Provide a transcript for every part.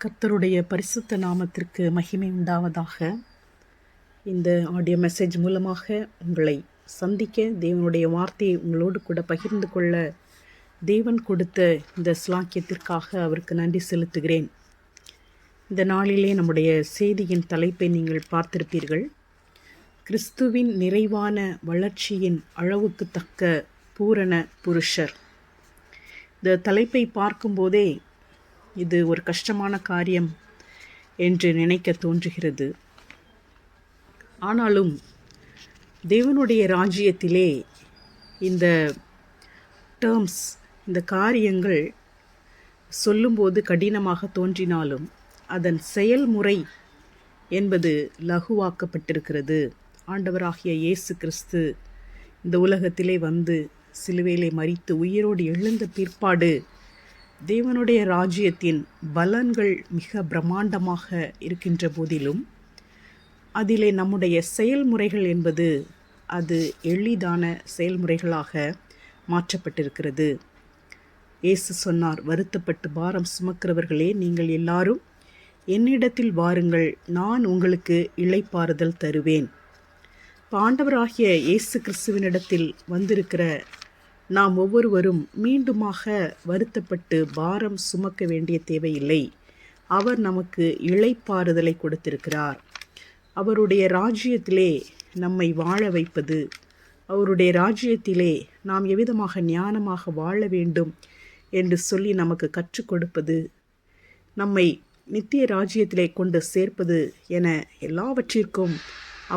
கர்த்தருடைய பரிசுத்த நாமத்திற்கு மகிமை உண்டாவதாக. இந்த ஆடியோ மெசேஜ் மூலமாக உங்களை சந்திக்க, தேவனுடைய வார்த்தையை உங்களோடு கூட பகிர்ந்து கொள்ள தேவன் கொடுத்த இந்த ஸ்லாக்கியத்திற்காக அவருக்கு நன்றி செலுத்துகிறேன். இந்த நாளிலே நம்முடைய செய்தியின் தலைப்பை நீங்கள் பார்த்திருப்பீர்கள். கிறிஸ்துவின் நிறைவான வளர்ச்சியின் அளவுக்கு தக்க பூரண புருஷர். இந்த தலைப்பை பார்க்கும்போதே இது ஒரு கஷ்டமான காரியம் என்று நினைக்க தோன்றுகிறது. ஆனாலும் தேவனுடைய ராஜ்யத்திலே இந்த டேர்ம்ஸ், இந்த காரியங்கள் சொல்லும்போது கடினமாக தோன்றினாலும் அதன் செயல்முறை என்பது லகுவாக்கப்பட்டிருக்கிறது. ஆண்டவராகிய இயேசு கிறிஸ்து இந்த உலகத்திலே வந்து சிலுவையிலே மரித்து உயிரோடு எழுந்த பிற்பாடு தேவனுடைய ராஜ்யத்தின் பலன்கள் மிக பிரம்மாண்டமாக இருக்கின்ற போதிலும் அதிலே நம்முடைய செயல்முறைகள் என்பது அது எளிதான செயல்முறைகளாக மாற்றப்பட்டிருக்கிறது. இயேசு சொன்னார், வருத்தப்பட்டு பாரம் சுமக்கிறவர்களே, நீங்கள் எல்லாரும் என்னிடத்தில் வாருங்கள், நான் உங்களுக்கு இளைப்பாறுதல் தருவேன். ஆண்டவராகிய இயேசு கிறிஸ்துவினிடத்தில் வந்திருக்கிற நாம் ஒவ்வொருவரும் மீண்டுமாக வருத்தப்பட்டு பாரம் சுமக்க வேண்டிய தேவையில்லை. அவர் நமக்கு இளைப்பாறுதலை கொடுத்திருக்கிறார். அவருடைய ராஜ்யத்திலே நம்மை வாழ வைப்பது, அவருடைய ராஜ்யத்திலே நாம் எவ்விதமாக ஞானமாக வாழ வேண்டும் என்று சொல்லி நமக்கு கற்றுக் கொடுப்பது, நம்மை நித்திய ராஜ்யத்திலே கொண்டு சேர்ப்பது என எல்லாவற்றிற்கும்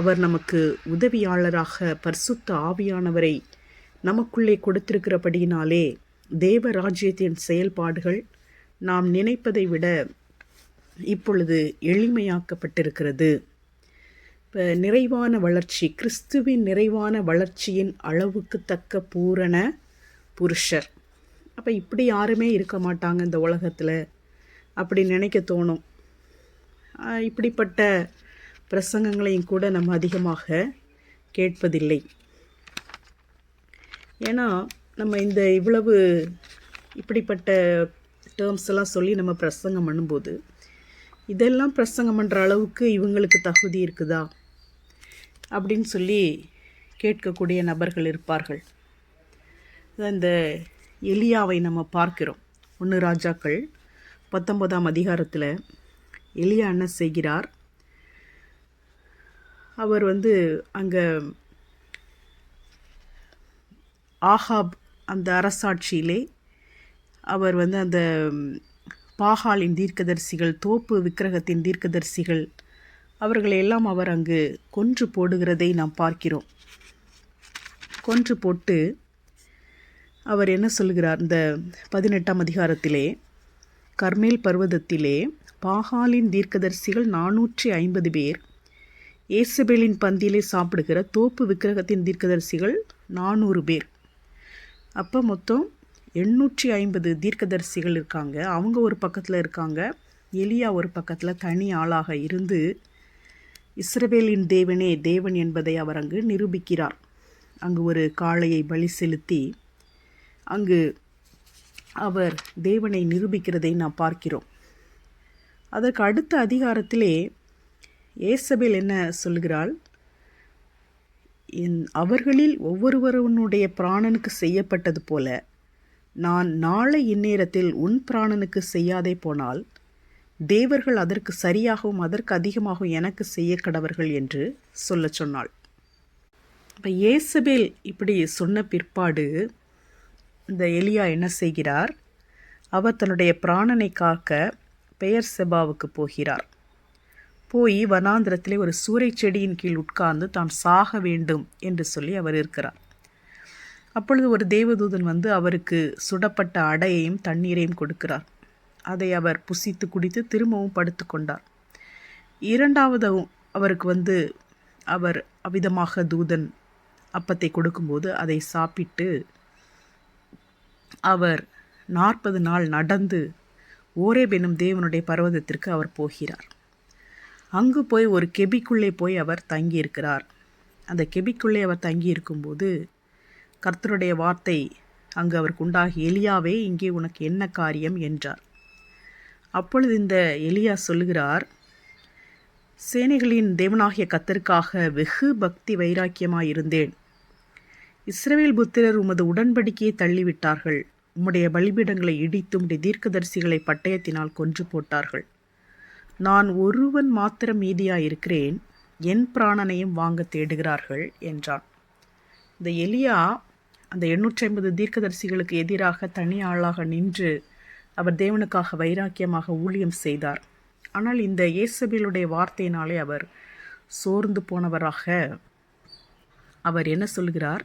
அவர் நமக்கு உதவியாளராக பரிசுத்த ஆவியானவரை நமக்குள்ளே கொடுத்திருக்கிறபடியினாலே தேவ ராஜ்யத்தின் செயல்பாடுகள் நாம் நினைப்பதை விட இப்பொழுது எளிமையாக்கப்பட்டிருக்கிறது. இப்போ நிறைவான வளர்ச்சி, கிறிஸ்துவின் நிறைவான வளர்ச்சியின் அளவுக்கு தக்க பூரண புருஷர். அப்போ இப்படி யாருமே இருக்க மாட்டாங்க இந்த உலகத்தில் அப்படி நினைக்க தோணும். இப்படிப்பட்ட பிரசங்கங்களையும் கூட நம்ம அதிகமாக கேட்பதில்லை. ஏன்னா நம்ம இந்த இவ்வளவு இப்படிப்பட்ட டேர்ம்ஸ் எல்லாம் சொல்லி நம்ம பிரசங்கம் பண்ணும்போது, இதெல்லாம் பிரசங்கம் பண்ணுற அளவுக்கு இவங்களுக்கு தகுதி இருக்குதா அப்படின்னு சொல்லி கேட்கக்கூடிய நபர்கள் இருப்பார்கள். இந்த எலியாவை நம்ம பார்க்கிறோம். 1 ராஜாக்கள் 19ஆம் அதிகாரத்தில் எலியா என்ன செய்கிறார்? அவர் அங்கே ஆகாப் அந்த அரசாட்சியிலே அவர் அந்த பாகாலின் தீர்க்கதரிசிகள், தோப்பு விக்கிரகத்தின் தீர்க்கதரிசிகள், அவர்களையெல்லாம் அவர் அங்கு கொன்று போடுகிறதை நாம் பார்க்கிறோம். கொன்று போட்டு அவர் என்ன சொல்கிறார்? இந்த 18ஆம் அதிகாரத்திலே, கர்மேல் பர்வதத்திலே பாகாலின் தீர்க்கதரிசிகள் 450 பேர், ஏசபேலின் பந்தியிலே சாப்பிடுகிற தோப்பு விக்கிரகத்தின் தீர்க்கதரிசிகள் 400 பேர். அப்போ மொத்தம் 850 தீர்க்கதரிசிகள் இருக்காங்க. அவங்க ஒரு பக்கத்தில் இருக்காங்க, எலியா ஒரு பக்கத்தில் தனி ஆளாக இருந்து இஸ்ரவேலின் தேவனே தேவன் என்பதை அவர் அங்கு நிரூபிக்கிறார். அங்கு ஒரு காளையை பலி செலுத்தி அங்கு அவர் தேவனை நிரூபிக்கிறதை நாம் பார்க்கிறோம். அதற்கு அடுத்த அதிகாரத்திலே ஏசபேல் என்ன சொல்கிறாள்? அவர்களில் ஒவ்வொருவருடைய பிராணனுக்கு செய்யப்பட்டது போல நான் நாளை இந்நேரத்தில் உன் பிராணனுக்கு செய்யாதே போனால் தேவர்கள் அதற்கு சரியாகவும் அதற்கு அதிகமாகவும் எனக்கு செய்ய கடவர்கள் என்று சொல்ல சொன்னாள். இப்போ ஏசபேல் இப்படி சொன்ன பிற்பாடு இந்த எலியா என்ன செய்கிறார்? அவர் தன்னுடைய பிராணனை காக்க பெயர் செபாவுக்கு போகிறார். போய் வனாந்திரத்திலே ஒரு சூறை செடியின் கீழ் உட்கார்ந்து தான் சாக வேண்டும் என்று சொல்லி அவர் இருக்கிறார். அப்பொழுது ஒரு தேவதூதன் அவருக்கு சுடப்பட்ட அடையையும் தண்ணீரையும் கொடுக்கிறார். அதை அவர் புசித்து குடித்து திரும்பவும் படுத்து கொண்டார். இரண்டாவது அவருக்கு அவர் அவ்விதமாக தூதன் அப்பத்தை கொடுக்கும்போது அதை சாப்பிட்டு அவர் 40 நாள் நடந்து ஓரேப் எனும் தேவனுடைய பர்வதத்திற்கு அவர் போகிறார். அங்கு போய் ஒரு கெபிக்குள்ளே போய் அவர் தங்கியிருக்கிறார். அந்த கெபிக்குள்ளே அவர் தங்கியிருக்கும்போது கர்த்தருடைய வார்த்தை அங்கு அவருக்கு உண்டாகி, எலியாவே, இங்கே உனக்கு என்ன காரியம் என்றார். அப்பொழுது இந்த எலியா சொல்லுகிறார், சேனைகளின் தேவனாகிய கர்த்தருக்காக வெகு பக்தி வைராக்கியமாயிருந்தேன். இஸ்ரவேல் புத்திரர் உமது உடன்படிக்கையை தள்ளிவிட்டார்கள். உம்முடைய பலிபீடங்களை இடித்து உம்முடைய தீர்க்கதரிசிகளை பட்டயத்தினால் கொன்று போட்டார்கள். நான் ஒருவன் மாத்திரம் மீதியாயிருக்கிறேன், என் பிராணனையும் வாங்க தேடுகிறார்கள் என்றான். இந்த எலியா அந்த 850 தீர்க்கதரிசிகளுக்கு எதிராக தனி ஆளாக நின்று அவர் தேவனுக்காக வைராக்கியமாக ஊழியம் செய்தார். ஆனால் இந்த இயேசபேலுடைய வார்த்தையினாலே அவர் சோர்ந்து போனவராக அவர் என்ன சொல்கிறார்,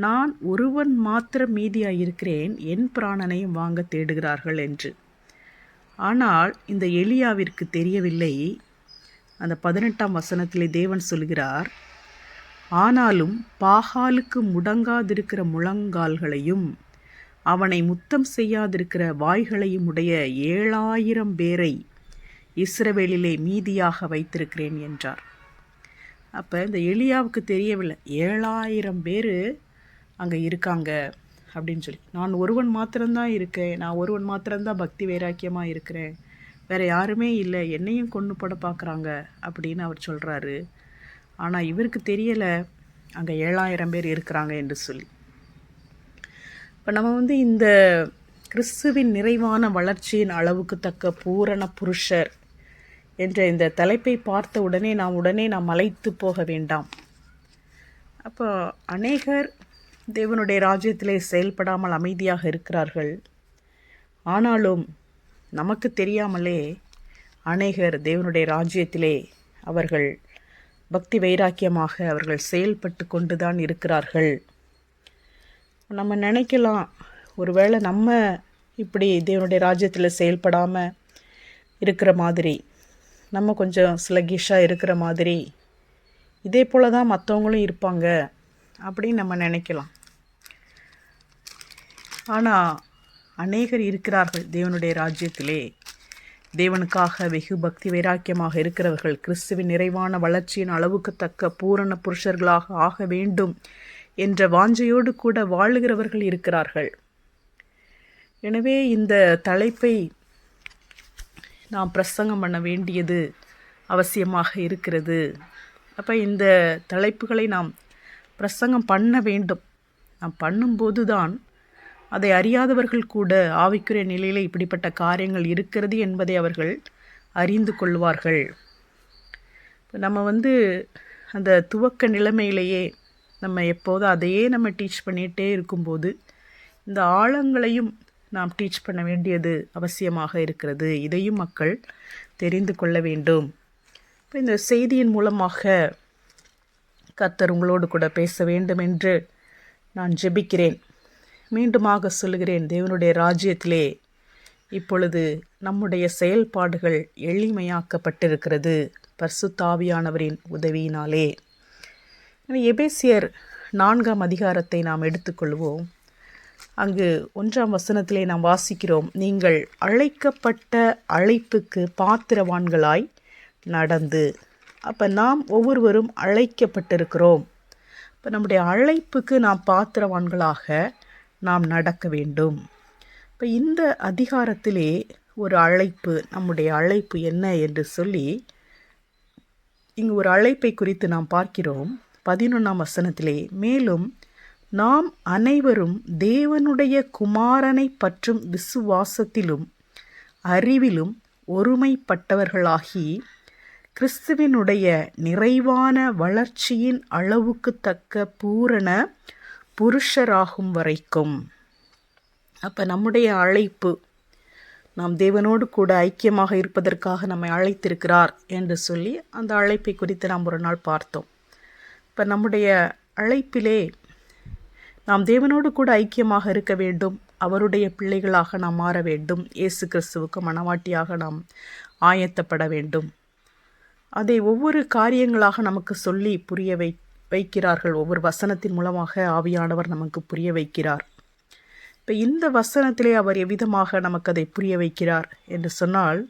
நான் ஒருவன் மாத்திரம் மீதியாயிருக்கிறேன், என் பிராணனையும் வாங்க தேடுகிறார்கள் என்று. ஆனால் இந்த எலியாவிற்கு தெரியவில்லை. அந்த 18ஆம் வசனத்திலே தேவன் சொல்கிறார், ஆனாலும் பாகாலுக்கு முடங்காதிருக்கிற முழங்கால்களையும் அவனை முத்தம் செய்யாதிருக்கிற வாய்களையும் உடைய 7000 பேரை இஸ்ரவேலிலே மீதியாக வைத்திருக்கிறேன் என்றார். அப்போ இந்த எலியாவுக்கு தெரியவில்லை 7000 பேர் அங்கே இருக்காங்க அப்படின்னு சொல்லி. நான் ஒருவன் மாத்திரம்தான் இருக்கேன், நான் ஒருவன் மாத்திரம்தான் பக்தி வைராக்கியமாக இருக்கிறேன், வேறு யாருமே இல்லை, என்னையும் கொண்டு போட பார்க்குறாங்க அப்படின்னு அவர் சொல்கிறாரு. ஆனால் இவருக்கு தெரியலை அங்கே 7000 பேர் இருக்கிறாங்க என்று சொல்லி. இப்போ நம்ம இந்த கிறிஸ்துவின் நிறைவான வளர்ச்சியின் அளவுக்கு தக்க பூரண புருஷர் என்ற இந்த தலைப்பை பார்த்த உடனே நாம் மலைத்து போக வேண்டாம். அப்போ அநேகர் தேவனுடைய ராஜ்யத்திலே செயல்படாமல் அமைதியாக இருக்கிறார்கள். ஆனாலும் நமக்கு தெரியாமலே அநேகர் தேவனுடைய ராஜ்யத்திலே அவர்கள் பக்தி வைராக்கியமாக அவர்கள் செயல்பட்டு கொண்டு தான் இருக்கிறார்கள். நம்ம நினைக்கலாம், ஒருவேளை நம்ம இப்படி தேவனுடைய ராஜ்யத்தில் செயல்படாமல் இருக்கிற மாதிரி, நம்ம கொஞ்சம் ஸ்லகிஷாக இருக்கிற மாதிரி, இதே போல் தான் மற்றவங்களும் இருப்பாங்க அப்படின்னு நம்ம நினைக்கலாம். ஆனால் அநேகர் இருக்கிறார்கள் தேவனுடைய ராஜ்யத்திலே தேவனுக்காக வெகு பக்தி வைராக்கியமாக இருக்கிறவர்கள், கிறிஸ்துவின் நிறைவான வளர்ச்சியின் அளவுக்கு தக்க பூரண புருஷர்களாக ஆக வேண்டும் என்ற வாஞ்சையோடு கூட வாழுகிறவர்கள் இருக்கிறார்கள். எனவே இந்த தலைப்பை நாம் பிரசங்கம் பண்ண வேண்டியது அவசியமாக இருக்கிறது. அப்போ இந்த தலைப்புகளை நாம் பிரசங்கம் பண்ண வேண்டும். நாம் பண்ணும்போது தான் அதை அறியாதவர்கள் கூட ஆவிக்குரிய நிலையில் இப்படிப்பட்ட காரியங்கள் இருக்கிறது என்பதை அவர்கள் அறிந்து கொள்வார்கள். இப்போ நம்ம அந்த துவக்க நிலைமையிலேயே நம்ம எப்போதும் அதையே நம்ம டீச் பண்ணிகிட்டே இருக்கும்போது இந்த ஆழங்களையும் நாம் டீச் பண்ண வேண்டியது அவசியமாக இருக்கிறது. இதையும் மக்கள் தெரிந்து கொள்ள வேண்டும். இப்போ இந்த செய்தியின் மூலமாக கர்த்தர் உங்களோடு கூட பேச வேண்டும் என்று நான் ஜெபிக்கிறேன். மீண்டுமாக சொல்லுகிறேன், தேவனுடைய ராஜ்யத்திலே இப்பொழுது நம்முடைய செயல்பாடுகள் எளிமையாக்கப்பட்டிருக்கிறது பரிசுத்த ஆவியானவரின் உதவியினாலே. எபேசியர் 4ஆம் அதிகாரத்தை நாம் எடுத்துக்கொள்வோம். அங்கு 1ஆம் வசனத்திலே நாம் வாசிக்கிறோம், நீங்கள் அழைக்கப்பட்ட அழைப்புக்கு பாத்திரவான்களாய் நடந்து. அப்போ நாம் ஒவ்வொருவரும் அழைக்கப்பட்டிருக்கிறோம். இப்போ நம்முடைய அழைப்புக்கு நாம் பாத்திரவான்களாக நாம் நடக்க வேண்டும். இப்போ இந்த அதிகாரத்திலே ஒரு அழைப்பு, நம்முடைய அழைப்பு என்ன என்று சொல்லி இங்கு ஒரு அழைப்பை குறித்து நாம் பார்க்கிறோம். 11ஆம் வசனத்திலே, மேலும் நாம் அனைவரும் தேவனுடைய குமாரனை பற்றும் விசுவாசத்திலும் அறிவிலும் ஒருமைப்பட்டவர்களாகி கிறிஸ்துவினுடைய நிறைவான வளர்ச்சியின் அளவுக்கு தக்க பூரண புருஷராகும் வரைக்கும். அப்போ நம்முடைய அழைப்பு, நாம் தேவனோடு கூட ஐக்கியமாக இருப்பதற்காக நம்மை அழைத்திருக்கிறார் என்று சொல்லி அந்த அழைப்பை குறித்து நாம் ஒரு நாள் பார்த்தோம். இப்போ நம்முடைய அழைப்பிலே நாம் தேவனோடு கூட ஐக்கியமாக இருக்க வேண்டும், அவருடைய பிள்ளைகளாக நாம் மாற வேண்டும், இயேசு கிறிஸ்துவுக்கு மனவாட்டியாக நாம் ஆயத்தப்பட வேண்டும். அதை ஒவ்வொரு காரியங்களாக நமக்கு சொல்லி புரிய வைக்கிறார்கள். ஒவ்வொரு வசனத்தின் மூலமாக ஆவியானவர் நமக்கு புரிய வைக்கிறார். இப்போ இந்த வசனத்திலே அவர் எவ்விதமாக நமக்கு அதை புரிய வைக்கிறார் என்று சொன்னால்,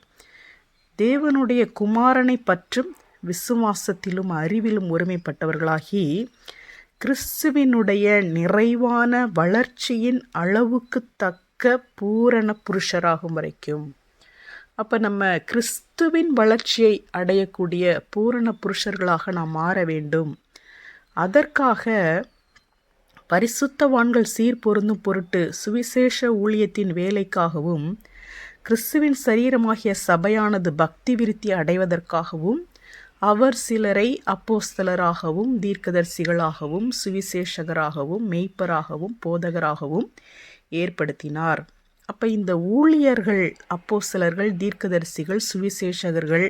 தேவனுடைய குமாரனை பற்றும் விசுவாசத்திலும் அறிவிலும் ஒருமைப்பட்டவர்களாகி கிறிஸ்துவினுடைய நிறைவான வளர்ச்சியின் அளவுக்கு தக்க பூரண புருஷராகும் வரைக்கும். அப்போ நம்ம கிறிஸ்துவின் வளர்ச்சியை அடையக்கூடிய பூரண புருஷர்களாக நாம் மாற வேண்டும். அதற்காக பரிசுத்தவான்கள் சீர்பொருந்தும் பொருட்டு சுவிசேஷ ஊழியத்தின் வேலைக்காகவும் கிறிஸ்துவின் சரீரமாகிய சபையானது பக்தி விருத்தி அடைவதற்காகவும் அவர் சிலரை அப்போஸ்தலராகவும் தீர்க்கதரிசிகளாகவும் சுவிசேஷகராகவும் மெய்ப்பராகவும் போதகராகவும் ஏற்படுத்தினார். அப்போ இந்த ஊழியர்கள், அப்போஸ்தலர்கள், தீர்க்கதரிசிகள், சுவிசேஷகர்கள்,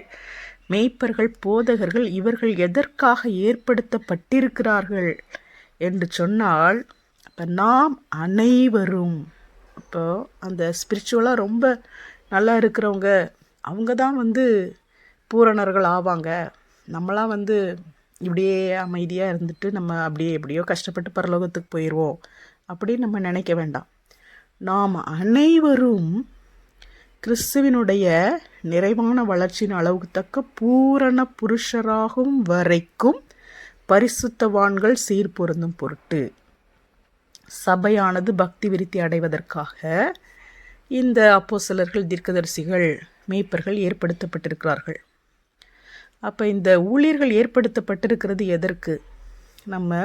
மெய்ப்பர்கள், போதகர்கள், இவர்கள் எதற்காக ஏற்படுத்தப்பட்டிருக்கிறார்கள் என்று சொன்னால், இப்போ நாம் அனைவரும், இப்போ அந்த ஸ்பிரிச்சுவலாக ரொம்ப நல்லா இருக்கிறவங்க அவங்க தான் பூரணர்கள் ஆவாங்க. நம்மளாம் இப்படியே அமைதியாக இருந்துட்டு நம்ம அப்படியே எப்படியோ கஷ்டப்பட்டு பரலோகத்துக்கு போயிடுவோம் அப்படின்னு நம்ம நினைக்க வேண்டாம். நாம் அனைவரும் கிறிஸ்துவினுடைய நிறைவான வளர்ச்சியின் அளவுக்கு தக்க பூரண புருஷராகும் வரைக்கும் பரிசுத்தவான்கள் சீர்பொருந்தும் பொருட்டு சபையானது பக்தி விருத்தி அடைவதற்காக இந்த அப்போஸ்தலர்கள், தீர்க்கதரிசிகள், மேய்ப்பர்கள் ஏற்படுத்தப்பட்டிருக்கிறார்கள். அப்போ இந்த ஊழியர்கள் ஏற்படுத்தப்பட்டிருக்கிறது எதற்கு? நம்ம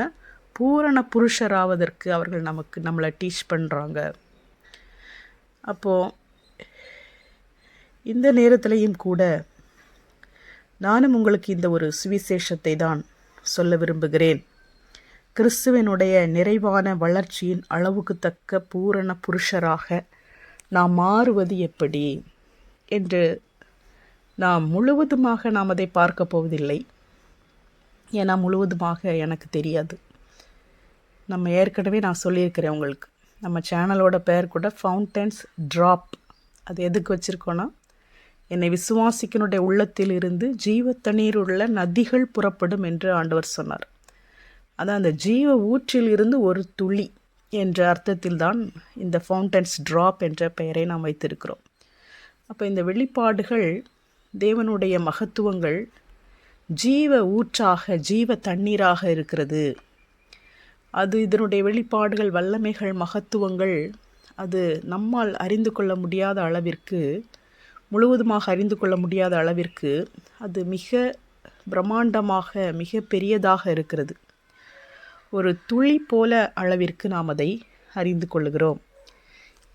பூரண புருஷராவதற்கு அவர்கள் நம்மளை டீச் பண்ணுறாங்க. அப்போது இந்த நேரத்திலையும் கூட நானும் உங்களுக்கு இந்த ஒரு சுவிசேஷத்தை தான் சொல்ல விரும்புகிறேன். கிறிஸ்துவனுடைய நிறைவான வளர்ச்சியின் அளவுக்கு தக்க பூரண புருஷராக நாம் மாறுவது எப்படி என்று நாம் முழுவதுமாக நாம் அதை பார்க்க போவதில்லை. ஏன்னா முழுவதுமாக எனக்கு தெரியாது. நம்ம ஏற்கனவே நான் சொல்லியிருக்கிறேன் உங்களுக்கு, நம்ம சேனலோட பெயர் கூட ஃபவுண்டன்ஸ் ட்ராப். அது எதுக்கு வச்சுருக்கோன்னா, என்னை விசுவாசிக்கனுடைய உள்ளத்தில் இருந்து ஜீவ தண்ணீர் உள்ள நதிகள் புறப்படும் என்று ஆண்டவர் சொன்னார். அதான் அந்த ஜீவ ஊற்றில் இருந்து ஒரு துளி என்ற அர்த்தத்தில் தான் இந்த ஃபவுண்டன்ஸ் ட்ராப் என்ற பெயரை நாம் வைத்திருக்கிறோம். அப்போ இந்த வெளிப்பாடுகள், தேவனுடைய மகத்துவங்கள் ஜீவ ஊற்றாக, ஜீவ தண்ணீராக இருக்கிறது. அது இதனுடைய வெளிப்பாடுகள், வல்லமைகள், மகத்துவங்கள் அது நம்மால் அறிந்து கொள்ள முடியாத அளவிற்கு, முழுவதுமாக அறிந்து கொள்ள முடியாத அளவிற்கு அது மிக பிரம்மாண்டமாக, மிக பெரியதாக இருக்கிறது. ஒரு துளி போல அளவிற்கு நாம் அதை அறிந்து கொள்ளுகிறோம்.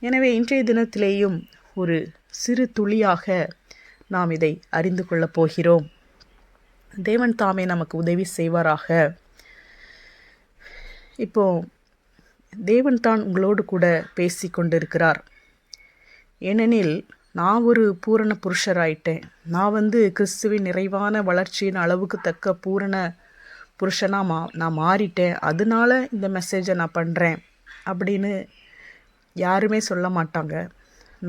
எனவே இன்றைய தினத்திலேயும் ஒரு சிறு துளியாக நாம் இதை அறிந்து கொள்ளப் போகிறோம். தேவன் தாமே நமக்கு உதவி செய்வாராக. இப்போ தேவன் தான் உங்களோடு கூட பேசி கொண்டிருக்கிறார். ஏனெனில் நான் ஒரு பூரண புருஷராயிட்டேன். நான் கிறிஸ்துவின் நிறைவான வளர்ச்சியின் அளவுக்கு தக்க பூரண புருஷனாக நான் மாறிட்டேன். அதனால இந்த மெசேஜை நான் பண்ணுறேன் அப்படின்னு யாருமே சொல்ல மாட்டாங்க.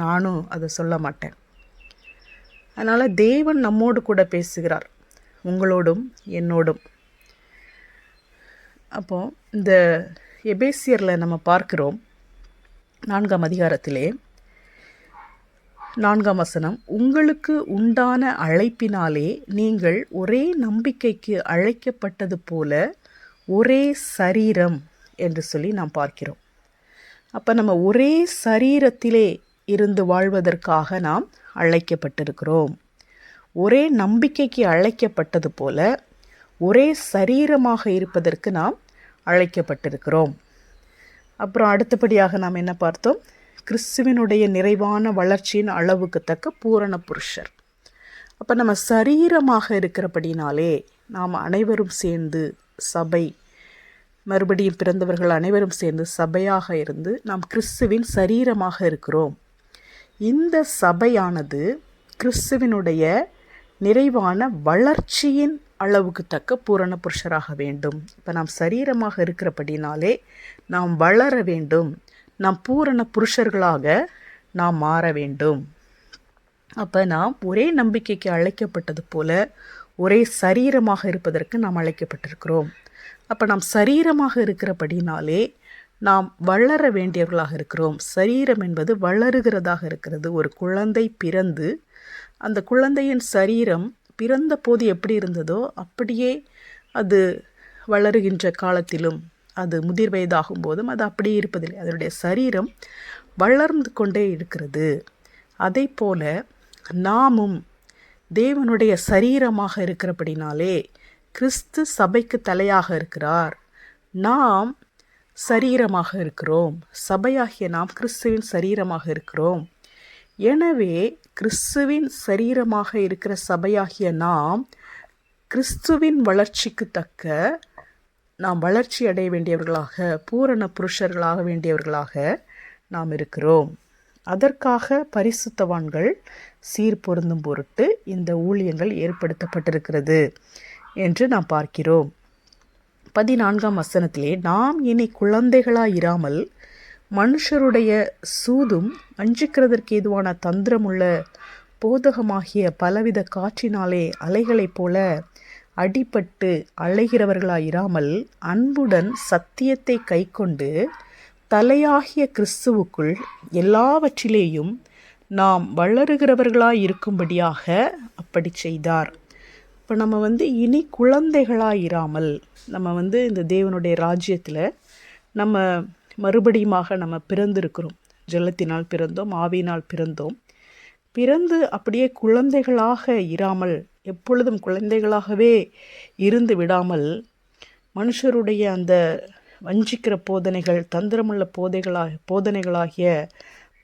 நானும் அதை சொல்ல மாட்டேன். அதனால் தேவன் நம்மோடு கூட பேசுகிறார், உங்களோடும் என்னோடும். அப்போது இந்த எபேசியரில் நம்ம பார்க்கிறோம், 4ஆம் அதிகாரத்திலே 4ஆம் வசனம், உங்களுக்கு உண்டான அழைப்பினாலே நீங்கள் ஒரே நம்பிக்கைக்கு அழைக்கப்பட்டது போல ஒரே சரீரம் என்று சொல்லி நாம் பார்க்கிறோம். அப்போ நம்ம ஒரே சரீரத்திலே இருந்து வாழ்வதற்காக நாம் அழைக்கப்பட்டிருக்கிறோம். ஒரே நம்பிக்கைக்கு அழைக்கப்பட்டது போல ஒரே சரீரமாக இருப்பதற்கு நாம் அழைக்கப்பட்டிருக்கிறோம். அப்புறம் அடுத்தபடியாக நாம் என்ன பார்த்தோம்? கிறிஸ்துவினுடைய நிறைவான வளர்ச்சியின் அளவுக்கு தக்க பூரண புருஷர். அப்போ நம்ம சரீரமாக இருக்கிறபடினாலே நாம் அனைவரும் சேர்ந்து சபை, மறுபடியும் பிறந்தவர்கள் அனைவரும் சேர்ந்து சபையாக இருந்து நாம் கிறிஸ்துவின் சரீரமாக இருக்கிறோம். இந்த சபையானது கிறிஸ்துவினுடைய நிறைவான வளர்ச்சியின் அளவுக்கு தக்க பூரண புருஷராக வேண்டும். இப்போ நாம் சரீரமாக இருக்கிறபடினாலே நாம் வளர வேண்டும், நாம் பூரண புருஷர்களாக நாம் மாற வேண்டும். அப்போ நாம் ஒரே நம்பிக்கைக்கு அழைக்கப்பட்டது போல ஒரே சரீரமாக இருப்பதற்கு நாம் அழைக்கப்பட்டிருக்கிறோம். அப்போ நாம் சரீரமாக இருக்கிறபடினாலே நாம் வளர வேண்டியவர்களாக இருக்கிறோம். சரீரம் என்பது வளருகிறதாக இருக்கிறது. ஒரு குழந்தை பிறந்து அந்த குழந்தையின் சரீரம் பிறந்த போது எப்படி இருந்ததோ அப்படியே அது வளருகின்ற காலத்திலும், அது முதிர் வயதாகும் போதும் அது அப்படியே இருப்பதில்லை. அதனுடைய சரீரம் வளர்ந்து கொண்டே இருக்கிறது. அதை போல நாமும் தேவனுடைய சரீரமாக இருக்கிறபடினாலே கிறிஸ்து சபைக்கு தலையாக இருக்கிறார். நாம் சரீரமாக இருக்கிறோம். சபையாகிய நாம் கிறிஸ்துவின் சரீரமாக இருக்கிறோம். எனவே கிறிஸ்துவின் சரீரமாக இருக்கிற சபையாகிய நாம் கிறிஸ்துவின் வளர்ச்சிக்கு தக்க நாம் வளர்ச்சி அடைய வேண்டியவர்களாக, பூரண புருஷர்களாக வேண்டியவர்களாக நாம் இருக்கிறோம். அதற்காக பரிசுத்தவான்கள் சீர்பொருந்தும் பொருட்டு இந்த ஊழியங்கள் ஏற்படுத்தப்பட்டிருக்கிறது என்று நாம் பார்க்கிறோம். 14ஆம் வசனத்திலே, நாம் இனி குழந்தைகளாயிராமல் மனுஷருடைய சூதும் வஞ்சிக்கிறதற்கு ஏதுவான தந்திரமுள்ள போதகமாகிய பலவித காற்றினாலே அலைகளைப் போல அடிபட்டு அலைகிறவர்களாயிராமல் அன்புடன் சத்தியத்தை கைக்கொண்டு தலையாகிய கிறிஸ்துவுக்குள் எல்லாவற்றிலேயும் நாம் வளருகிறவர்களாயிருக்கும்படியாக அப்படி செய்தார். இப்போ நம்ம இனி குழந்தைகளாயிராமல் நம்ம இந்த தேவனுடைய ராஜ்யத்தில் நம்ம மறுபடியுமாக நம்ம பிறந்திருக்கிறோம். ஜலத்தினால் பிறந்தோம், ஆவியினால் பிறந்தோம். பிறந்து அப்படியே குழந்தைகளாக இராமல், எப்பொழுதும் குழந்தைகளாகவே இருந்து விடாமல், மனுஷருடைய அந்த வஞ்சிக்கிற போதனைகள், தந்திரமுள்ள போதனைகளாகிய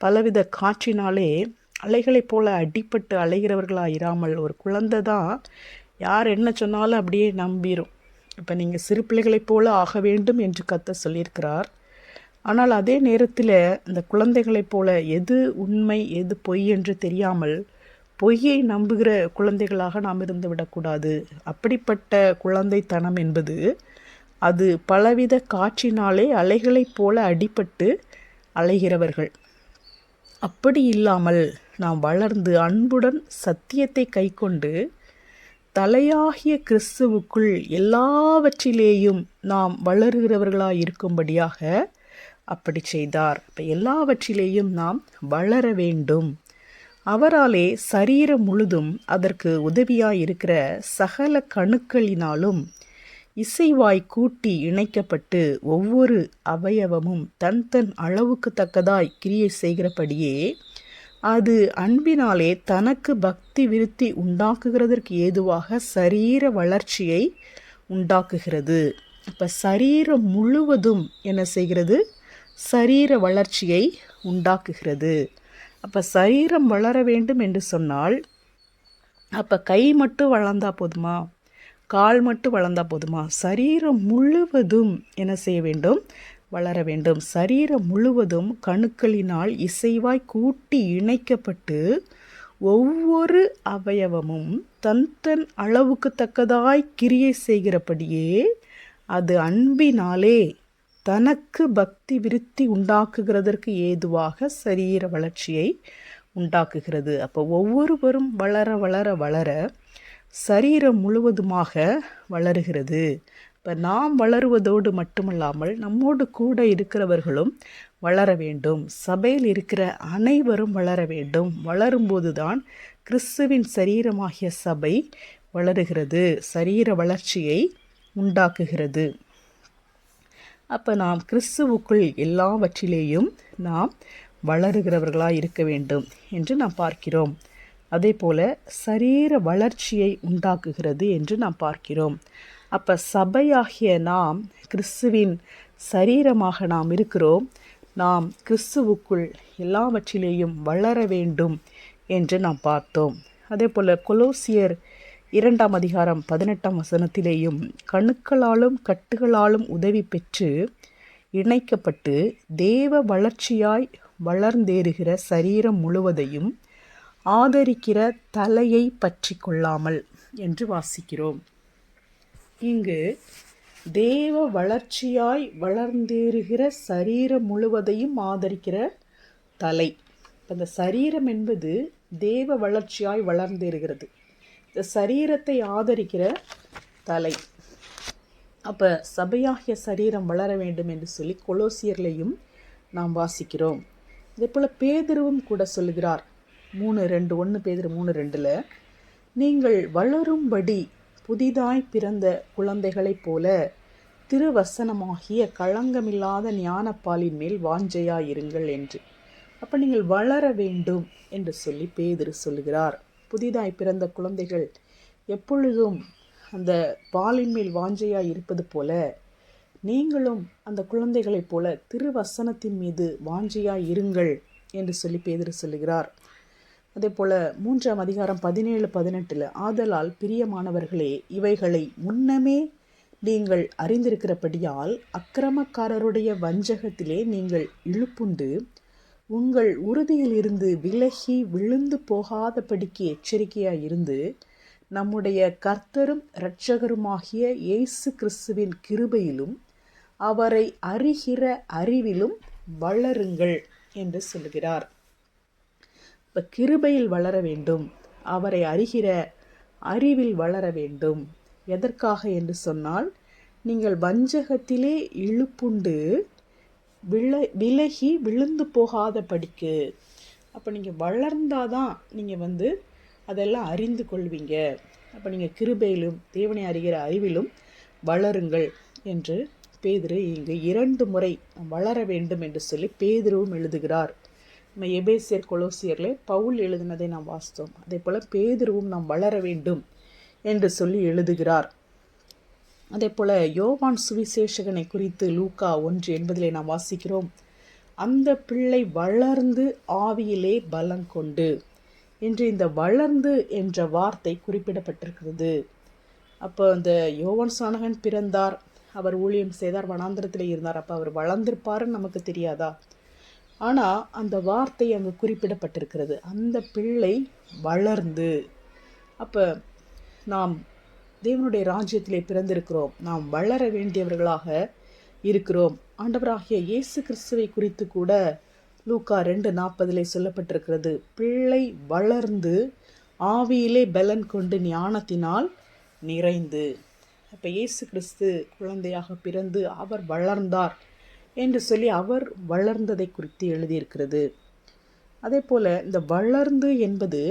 பலவித காற்றினாலே அலைகளைப் போல அடிபட்டு அலைகிறவர்களாக இராமல், ஒரு குழந்தை தான் யார் என்ன சொன்னாலும் அப்படியே நம்பிடும். இப்போ நீங்கள் சிறு பிள்ளைகளைப் போல ஆக வேண்டும் என்று கர்த்தர் சொல்லியிருக்கிறார். ஆனால் அதே நேரத்தில் அந்த குழந்தைகளைப் போல எது உண்மை எது பொய் என்று தெரியாமல் பொய்யை நம்புகிற குழந்தைகளாக நாம் இருந்து விடக்கூடாது. அப்படிப்பட்ட குழந்தைத்தனம் என்பது அது பலவித காற்றினாலே அலைகளைப் போல அடிபட்டு அலைகிறவர்கள். அப்படி இல்லாமல் நாம் வளர்ந்து அன்புடன் சத்தியத்தை கைக்கொண்டு தலையாகிய கிறிஸ்துவுக்குள் எல்லாவற்றிலேயும் நாம் வளருகிறவர்களாக இருக்கும்படியாக அப்படி செய்தார். இப்போ எல்லாவற்றிலேயும் நாம் வளர வேண்டும். அவராலே சரீரம் முழுதும் அதற்கு உதவியாய் இருக்கிற சகல கணுக்களினாலும் இசைவாய் கூட்டி இணைக்கப்பட்டு ஒவ்வொரு அவயவமும் தன் தன் அளவுக்கு தக்கதாய் கிரியை செய்கிறபடியே அது அன்பினாலே தனக்கு பக்தி விருத்தி உண்டாக்குகிறதற்கு ஏதுவாக சரீர வளர்ச்சியை உண்டாக்குகிறது. இப்போ சரீரம் முழுவதும் என்ன செய்கிறது? சரீர வளர்ச்சியை உண்டாக்குகிறது. அப்போ சரீரம் வளர வேண்டும் என்று சொன்னால், அப்போ கை மட்டும் வளர்ந்தா போதுமா? கால் மட்டும் வளர்ந்தா போதுமா? சரீரம் முழுவதும் என்ன செய்ய வேண்டும்? வளர வேண்டும். சரீரம் முழுவதும் கணுக்களினால் இசைவாய் கூட்டி இணைக்கப்பட்டு ஒவ்வொரு அவயவமும் தன் தன் அளவுக்கு தக்கதாய் கிரியை செய்கிறபடியே அது அன்பினாலே தனக்கு பக்தி விருத்தி உண்டாக்குகிறதற்கு ஏதுவாக சரீர வளர்ச்சியை உண்டாக்குகிறது. அப்போ ஒவ்வொருவரும் வளர வளர வளர சரீரம் முழுவதுமாக வளருகிறது. இப்போ நாம் வளருவதோடு மட்டுமல்லாமல் நம்மோடு கூட இருக்கிறவர்களும் வளர வேண்டும். சபையில் இருக்கிற அனைவரும் வளர வேண்டும். வளரும்போது தான் கிறிஸ்துவின் சரீரமாகிய சபை வளருகிறது, சரீர வளர்ச்சியை உண்டாக்குகிறது. அப்போ நாம் கிறிஸ்துவுக்குள் எல்லாவற்றிலேயும் நாம் வளருகிறவர்களாக இருக்க வேண்டும் என்று நாம் பார்க்கிறோம். அதே போல் சரீர வளர்ச்சியை உண்டாக்குகிறது என்று நாம் பார்க்கிறோம். அப்போ சபையாகிய நாம் கிறிஸ்துவின் சரீரமாக நாம் இருக்கிறோம். நாம் கிறிஸ்துவுக்குள் எல்லாவற்றிலேயும் வளர வேண்டும் என்று நாம் பார்த்தோம். அதே போல் கொலோசியர் 2ஆம் அதிகாரம் 18ஆம் வசனத்திலேயும் கணுக்களாலும் கட்டுகளாலும் உதவி பெற்று இணைக்கப்பட்டு தேவ வளர்ச்சியாய் வளர்ந்தேறுகிற சரீரம் முழுவதையும் ஆதரிக்கிற தலையை பற்றி கொள்ளாமல் என்று வாசிக்கிறோம். இங்கு தேவ வளர்ச்சியாய் வளர்ந்தேறுகிற சரீரம் முழுவதையும் ஆதரிக்கிற தலை. அந்த சரீரம் என்பது தேவ வளர்ச்சியாய் வளர்ந்தேறுகிறது. இந்த சரீரத்தை ஆதரிக்கிற தலை. அப்போ சபையாகிய சரீரம் வளர வேண்டும் என்று சொல்லி கொலோசியர்லையும் நாம் வாசிக்கிறோம். இதே போல் பேதுருவும் கூட சொல்லுகிறார். 3:2 பேதுரு 3:2 நீங்கள் வளரும்படி புதிதாய் பிறந்த குழந்தைகளைப் போல திருவசனமாகிய களங்கமில்லாத ஞானப்பாலின் மேல் வாஞ்சையாயிருங்கள் என்று. அப்போ நீங்கள் வளர வேண்டும் என்று சொல்லி பேதுரு சொல்லுகிறார். புதிதாய் பிறந்த குழந்தைகள் எப்பொழுதும் அந்த பாலின் மேல் வாஞ்சையாய் இருப்பது போல நீங்களும் அந்த குழந்தைகளைப் போல திருவசனத்தின் மீது வாஞ்சையாய் இருங்கள் என்று சொல்லி பேதுரு சொல்லுகிறார். அதே போல் 3ஆம் அதிகாரம் 17-18 ஆதலால் பிரியமானவர்களே, இவைகளை முன்னமே நீங்கள் அறிந்திருக்கிறபடியால் அக்கிரமக்காரருடைய வஞ்சகத்திலே நீங்கள் இழுப்புண்டு உங்கள் உறுதியில் இருந்து விலகி விழுந்து போகாதபடிக்கு எச்சரிக்கையாய் இருந்து நம்முடைய கர்த்தரும் இரட்சகருமாகிய இயேசு கிறிஸ்துவின் கிருபையிலும் அவரை அறிகிற அறிவிலும் வளருங்கள் என்று சொல்கிறார். இப்போ கிருபையில் வளர வேண்டும், அவரை அறிகிற அறிவில் வளர வேண்டும். எதற்காக என்று சொன்னால், நீங்கள் வஞ்சகத்திலே இழுப்புண்டு விலகி விழுந்து போகாத படிக்கு. அப்போ நீங்கள் வளர்ந்தாதான் நீங்கள் அதெல்லாம் அறிந்து கொள்வீங்க. அப்போ நீங்கள் கிருபையிலும் தேவனை அறிகிற அறிவிலும் வளருங்கள் என்று பேதுரு இங்கு 2 முறை வளர வேண்டும் என்று சொல்லி பேதுருவும் எழுதுகிறார். நம்ம எபேசியர் கொலோசியர்ல பவுல் எழுதினதை நாம் வாசித்தோம். அதே போல் பேதுருவும் நாம் வளர வேண்டும் என்று சொல்லி எழுதுகிறார். அதே போல் யோவான் சுவிசேஷகனை குறித்து லூக்கா 1:80 நாம் வாசிக்கிறோம். அந்த பிள்ளை வளர்ந்து ஆவியிலே பலம் கொண்டு என்று இந்த வளர்ந்து என்ற வார்த்தை குறிப்பிடப்பட்டிருக்கிறது. அப்போ அந்த யோவான் ஸ்நானகன் பிறந்தார், அவர் ஊழியம் செய்தார், வனாந்திரத்தில் இருந்தார். அப்போ அவர் வளர்ந்திருப்பாருன்னு நமக்கு தெரியாதா? ஆனால் அந்த வார்த்தை அங்கு குறிப்பிடப்பட்டிருக்கிறது, அந்த பிள்ளை வளர்ந்து. அப்போ நாம் தேவனுடைய ராஜ்யத்திலே பிறந்திருக்கிறோம், நாம் வளர வேண்டியவர்களாக இருக்கிறோம். ஆண்டவராகிய இயேசு கிறிஸ்துவை குறித்து கூட லூக்கா 2:40 சொல்லப்பட்டிருக்கிறது, பிள்ளை வளர்ந்து ஆவியிலே பலன் கொண்டு ஞானத்தினால் நிறைந்து. அப்போ இயேசு கிறிஸ்து குழந்தையாக பிறந்து அவர் வளர்ந்தார் என்று சொல்லி அவர் வளர்ந்ததை குறித்து எழுதியிருக்கிறது. அதே போல் இந்த வளர்ந்து என்பது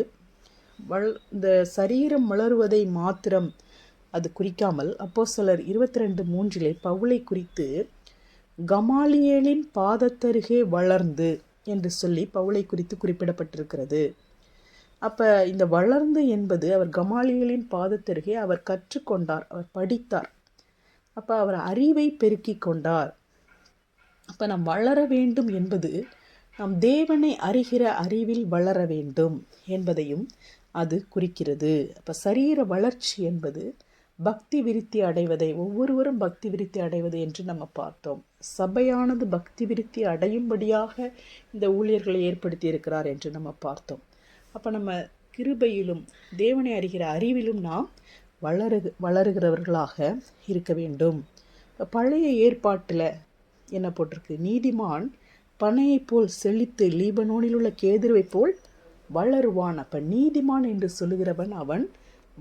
இந்த சரீரம் வளருவதை மாத்திரம் அது குறிக்காமல் அப்போஸ்தலர் 22:3 பவுலை குறித்து கமாலியேலின் பாதத்தருகே வளர்ந்து என்று சொல்லி பவுலை குறித்து குறிப்பிடப்பட்டிருக்கிறது. அப்போ இந்த வளர்ந்து என்பது அவர் கமாலியேலின் பாதத்தருகே அவர் கற்றுக்கொண்டார், அவர் படித்தார். அப்போ அவர் அறிவை பெருக்கி கொண்டார். அப்போ நாம் வளர வேண்டும் என்பது நாம் தேவனை அறிகிற அறிவில் வளர வேண்டும் என்பதையும் அது குறிக்கிறது. அப்போ சரீர வளர்ச்சி என்பது பக்தி விருத்தி அடைவதை, ஒவ்வொருவரும் பக்தி விருத்தி அடைவது என்று நம்ம பார்த்தோம். சபையானது பக்தி விருத்தி அடையும்படியாக இந்த ஊழியர்களை ஏற்படுத்தி இருக்கிறார் என்று நம்ம பார்த்தோம். அப்போ நம்ம கிருபையிலும் தேவனை அறிகிற அறிவிலும் நாம் வளருகிறவர்களாக இருக்க வேண்டும். பழைய ஏற்பாட்டில் என்ன போட்டிருக்கு? நீதிமான் பனையை போல் செழித்து லீபனோனில் உள்ள கேதுருவை போல் வளருவான். அப்போ நீதிமான் என்று சொல்லுகிறவன் அவன்